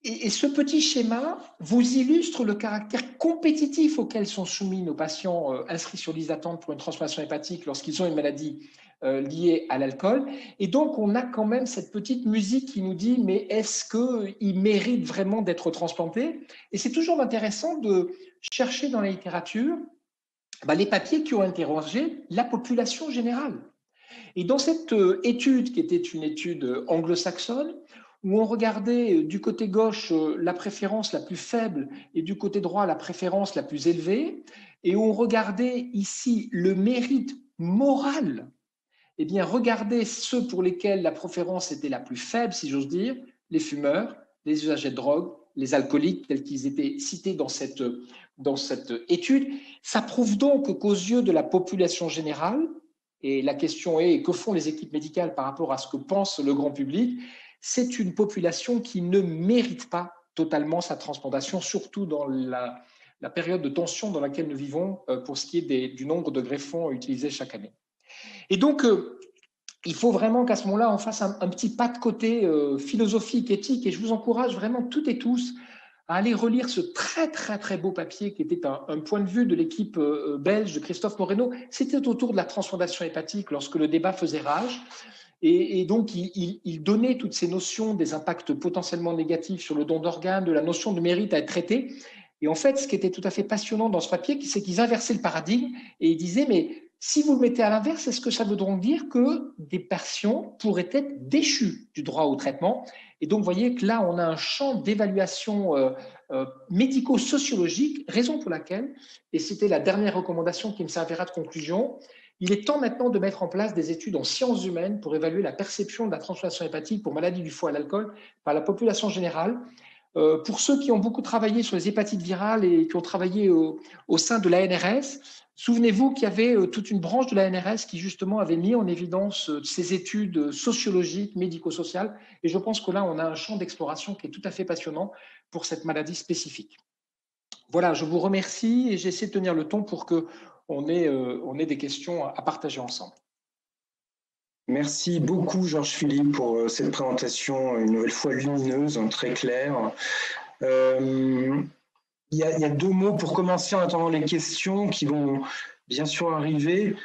Et ce petit schéma vous illustre le caractère compétitif auquel sont soumis nos patients inscrits sur liste d'attente pour une transplantation hépatique lorsqu'ils ont une maladie liée à l'alcool. Et donc, on a quand même cette petite musique qui nous dit « mais est-ce qu'ils méritent vraiment d'être transplantés ?» Et c'est toujours intéressant de chercher dans la littérature les papiers qui ont interrogé la population générale. Et dans cette étude, qui était une étude anglo-saxonne, où on regardait du côté gauche la préférence la plus faible et du côté droit la préférence la plus élevée, et où on regardait ici le mérite moral, eh bien, regardez ceux pour lesquels la préférence était la plus faible, si j'ose dire, les fumeurs, les usagers de drogue, les alcooliques, tels qu'ils étaient cités dans cette étude. Ça prouve donc qu'aux yeux de la population générale, et la question est que font les équipes médicales par rapport à ce que pense le grand public, c'est une population qui ne mérite pas totalement sa transplantation, surtout dans la période de tension dans laquelle nous vivons pour ce qui est du nombre de greffons utilisés chaque année. Et donc, il faut vraiment qu'à ce moment-là, on fasse un petit pas de côté philosophique, éthique, et je vous encourage vraiment toutes et tous à aller relire ce très, très, très beau papier qui était un point de vue de l'équipe belge de Christophe Moreno. C'était autour de la transplantation hépatique lorsque le débat faisait rage. Et donc, il donnait toutes ces notions des impacts potentiellement négatifs sur le don d'organes, de la notion de mérite à être traité. Et en fait, ce qui était tout à fait passionnant dans ce papier, c'est qu'ils inversaient le paradigme et ils disaient, mais si vous le mettez à l'inverse, est-ce que ça veut donc dire que des patients pourraient être déchus du droit au traitement? Et donc, vous voyez que là, on a un champ d'évaluation médico-sociologique, raison pour laquelle, et c'était la dernière recommandation qui me servira de conclusion, Il est temps maintenant de mettre en place des études en sciences humaines pour évaluer la perception de la transplantation hépatique pour maladie du foie à l'alcool par la population générale. Pour ceux qui ont beaucoup travaillé sur les hépatites virales et qui ont travaillé au sein de l'ANRS, souvenez-vous qu'il y avait toute une branche de l'ANRS qui justement avait mis en évidence ces études sociologiques, médico-sociales. Et je pense que là, on a un champ d'exploration qui est tout à fait passionnant pour cette maladie spécifique. Voilà, je vous remercie et j'essaie de tenir le ton pour qu'on ait des questions à partager ensemble. Merci beaucoup, Georges-Philippe, pour cette présentation une nouvelle fois lumineuse, très claire. Il y a 2 mots pour commencer en attendant les questions qui vont bien sûr arriver.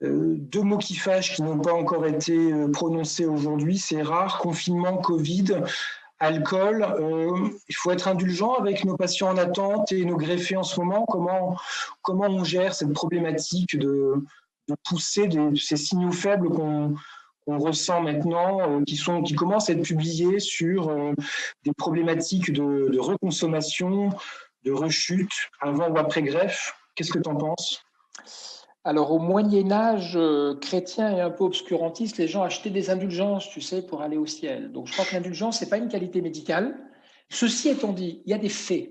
2 mots qui fâchent, qui n'ont pas encore été prononcés aujourd'hui, c'est rare, confinement, Covid, alcool. Il faut être indulgent avec nos patients en attente et nos greffés en ce moment. Comment on gère cette problématique de pousser ces signaux faibles qu'on ressent maintenant, qui commencent à être publiés sur des problématiques de reconsommation, de rechute, avant ou après greffe. Qu'est-ce que tu en penses ? Alors, au Moyen-Âge chrétien et un peu obscurantiste, les gens achetaient des indulgences, tu sais, pour aller au ciel. Donc, je crois que l'indulgence, ce n'est pas une qualité médicale. Ceci étant dit, il y a des faits.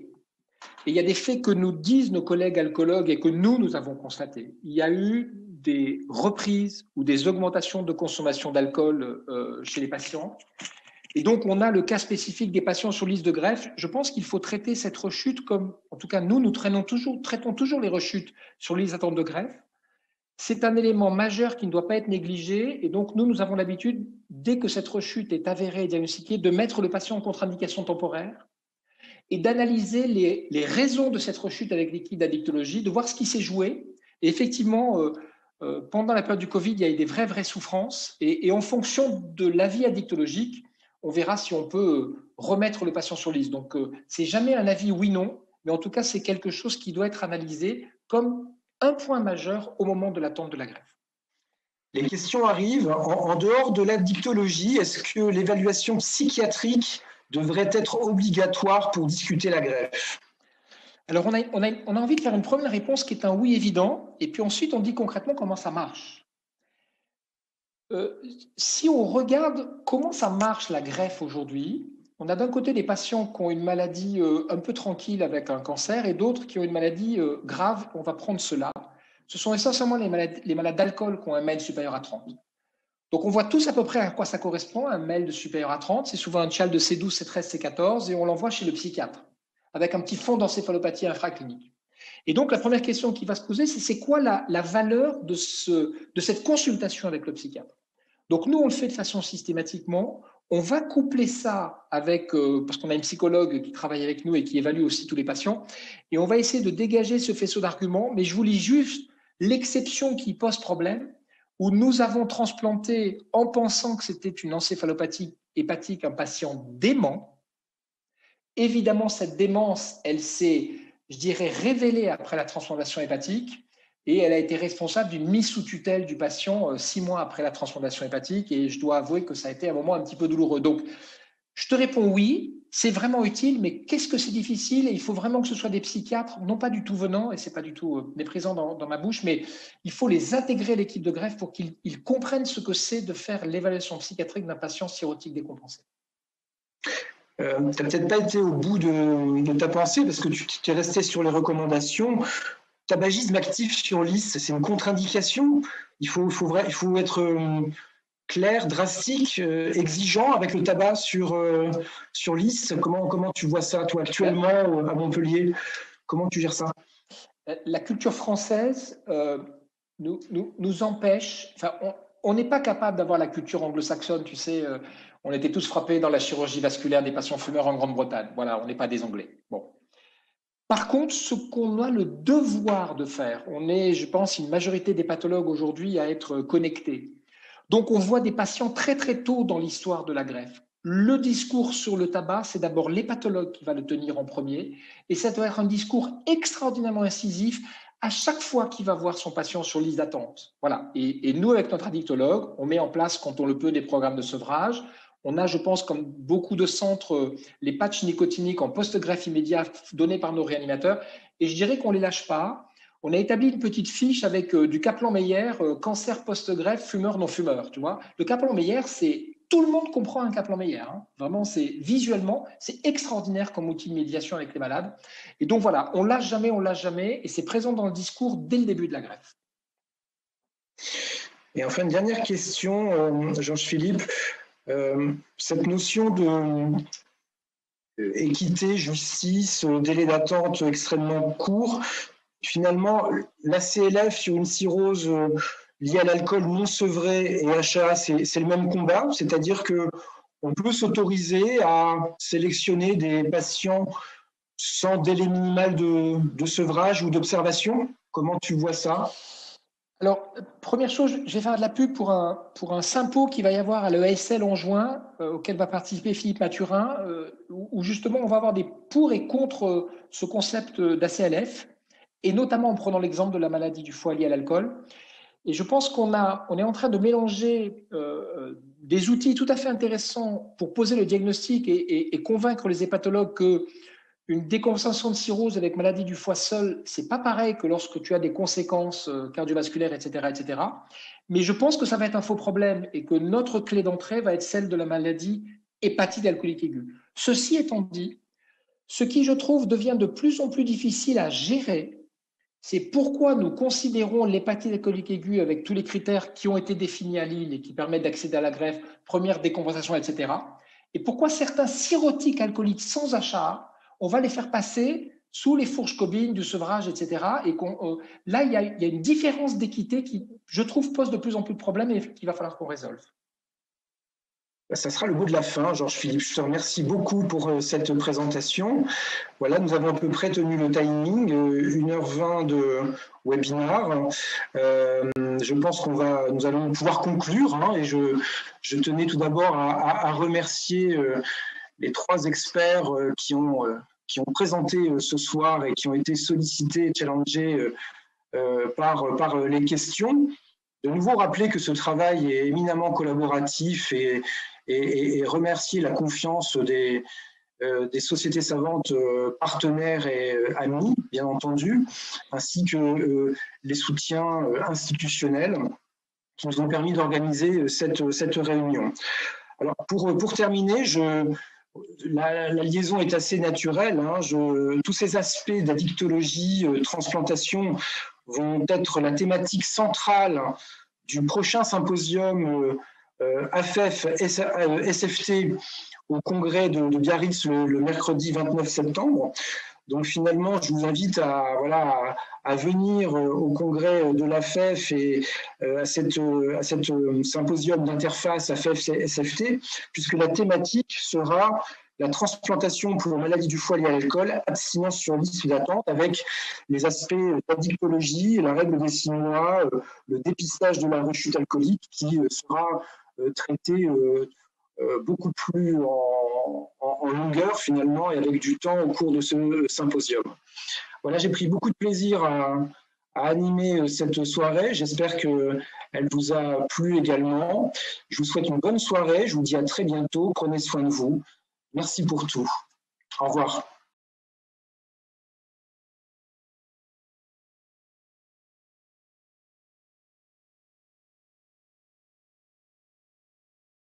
Et il y a des faits que nous disent nos collègues alcoologues et que nous avons constatés. Il y a eu des reprises ou des augmentations de consommation d'alcool chez les patients. Et donc, on a le cas spécifique des patients sur liste de greffe. Je pense qu'il faut traiter cette rechute comme, en tout cas, nous traitons toujours les rechutes sur liste d'attente de greffe. C'est un élément majeur qui ne doit pas être négligé. Et donc, nous avons l'habitude, dès que cette rechute est avérée et diagnostiquée, de mettre le patient en contre-indication temporaire et d'analyser les raisons de cette rechute avec l'équipe d'addictologie, de voir ce qui s'est joué. Et effectivement, pendant la période du Covid, il y a eu des vraies souffrances. Et en fonction de l'avis addictologique, on verra si on peut remettre le patient sur liste. Donc, ce n'est jamais un avis oui-non, mais en tout cas, c'est quelque chose qui doit être analysé comme un point majeur au moment de l'attente de la greffe. Les questions arrivent. En dehors de l'addictologie, est-ce que l'évaluation psychiatrique devrait être obligatoire pour discuter la greffe ? Alors, on a envie de faire une première réponse qui est un oui évident, et puis ensuite, on dit concrètement comment ça marche. Si on regarde comment ça marche la greffe aujourd'hui, on a d'un côté des patients qui ont une maladie un peu tranquille avec un cancer et d'autres qui ont une maladie grave, on va prendre cela. Ce sont essentiellement les malades d'alcool qui ont un MEL supérieur à 30. Donc on voit tous à peu près à quoi ça correspond, un MEL de supérieur à 30, c'est souvent un Child de C12, C13, C14 et on l'envoie chez le psychiatre avec un petit fond d'encéphalopathie infraclinique. Et donc la première question qui va se poser, c'est quoi la valeur de cette consultation avec le psychiatre ? Donc nous, on le fait de façon systématiquement. On va coupler ça avec, parce qu'on a une psychologue qui travaille avec nous et qui évalue aussi tous les patients, et on va essayer de dégager ce faisceau d'arguments, mais je vous lis juste l'exception qui pose problème, où nous avons transplanté, en pensant que c'était une encéphalopathie hépatique, un patient dément. Évidemment, cette démence, elle s'est, je dirais, révélée après la transplantation hépatique, et elle a été responsable d'une mise sous tutelle du patient 6 mois après la transplantation hépatique. Et je dois avouer que ça a été un moment un petit peu douloureux. Donc, je te réponds oui, c'est vraiment utile, mais qu'est-ce que c'est difficile ? Et il faut vraiment que ce soit des psychiatres, non pas du tout venant, et ce n'est pas du tout méprisant dans ma bouche, mais il faut les intégrer à l'équipe de greffe pour qu'ils comprennent ce que c'est de faire l'évaluation psychiatrique d'un patient cirrhotique décompensé. Tu n'as peut-être pas été au bout de ta pensée parce que tu t'es resté sur les recommandations. Tabagisme actif sur liste, c'est une contre-indication. Il faut être clair, drastique, exigeant avec le tabac sur liste. Comment tu vois ça, toi, actuellement, à Montpellier ? Comment tu gères ça ? La culture française nous empêche... Enfin, on n'est pas capable d'avoir la culture anglo-saxonne, tu sais. On était tous frappés dans la chirurgie vasculaire des patients fumeurs en Grande-Bretagne. Voilà, on n'est pas des Anglais. Bon. Par contre, ce qu'on a le devoir de faire, on est, je pense, une majorité des pathologues aujourd'hui à être connectés. Donc, on voit des patients très, très tôt dans l'histoire de la greffe. Le discours sur le tabac, c'est d'abord l'hépatologue qui va le tenir en premier. Et ça doit être un discours extraordinairement incisif à chaque fois qu'il va voir son patient sur liste d'attente. Voilà. Et nous, avec notre addictologue, on met en place, quand on le peut, des programmes de sevrage. On a, je pense, comme beaucoup de centres, les patchs nicotiniques en post-greffe immédiat donnés par nos réanimateurs. Et je dirais qu'on ne les lâche pas. on a établi une petite fiche avec du Kaplan-Meier, cancer post-greffe, fumeur, non-fumeur. Tu vois, le Kaplan-Meier, tout le monde comprend un Kaplan-Meier. Hein. Vraiment, visuellement, c'est extraordinaire comme outil de médiation avec les malades. Et donc voilà, on lâche jamais, et c'est présent dans le discours dès le début de la greffe. Et enfin, une dernière question, Georges-Philippe. Cette notion de équité, justice, délai d'attente extrêmement court, finalement, la CLF sur une cirrhose liée à l'alcool non sevré et HA, c'est le même combat, c'est-à-dire qu'on peut s'autoriser à sélectionner des patients sans délai minimal de sevrage ou d'observation. Comment tu vois ça ? Alors, première chose, je vais faire de la pub pour un sympo qui va y avoir à l'EASL en juin, auquel va participer Philippe Mathurin, où justement on va avoir des pour et contre ce concept d'ACLF, et notamment en prenant l'exemple de la maladie du foie liée à l'alcool. Et je pense qu'on est en train de mélanger des outils tout à fait intéressants pour poser le diagnostic et convaincre les hépatologues que une décompensation de cirrhose avec maladie du foie seul, c'est pas pareil que lorsque tu as des conséquences cardiovasculaires, etc., etc. Mais je pense que ça va être un faux problème et que notre clé d'entrée va être celle de la maladie hépatite alcoolique aiguë. Ceci étant dit, ce qui, je trouve, devient de plus en plus difficile à gérer, c'est pourquoi nous considérons l'hépatite alcoolique aiguë avec tous les critères qui ont été définis à Lille et qui permettent d'accéder à la greffe, première décompensation, etc. Et pourquoi certains cirrhotiques alcooliques sans HA, on va les faire passer sous les fourches Cobin, du sevrage, etc. Et là, il y a une différence d'équité qui, je trouve, pose de plus en plus de problèmes et qu'il va falloir qu'on résolve. Ça sera le mot de la fin, Georges-Philippe. Je te remercie beaucoup pour cette présentation. Voilà, nous avons à peu près tenu le timing, 1h20 de webinaire. Je pense nous allons pouvoir conclure. Hein, et je tenais tout d'abord à remercier les 3 experts qui ont présenté ce soir et qui ont été sollicités et challengés par les questions. De nouveau rappeler que ce travail est éminemment collaboratif et remercier la confiance des sociétés savantes partenaires et amis, bien entendu, ainsi que les soutiens institutionnels qui nous ont permis d'organiser cette réunion. Alors, pour terminer, la liaison est assez naturelle. Hein, tous ces aspects d'addictologie, transplantation vont être la thématique centrale du prochain symposium AFF-SFT au congrès de Biarritz le mercredi 29 septembre. Donc finalement, je vous invite à venir au congrès de l'AFF et à cette symposium d'interface AFF-SFT, puisque la thématique sera la transplantation pour maladie du foie liée à l'alcool, abstinence sur liste d'attente, avec les aspects d'addictologie, la règle des 6 mois, le dépistage de la rechute alcoolique qui sera traité beaucoup plus en longueur finalement et avec du temps au cours de ce symposium. Voilà, j'ai pris beaucoup de plaisir à animer cette soirée. J'espère qu'elle vous a plu également. Je vous souhaite une bonne soirée. Je vous dis à très bientôt. Prenez soin de vous. Merci pour tout. Au revoir.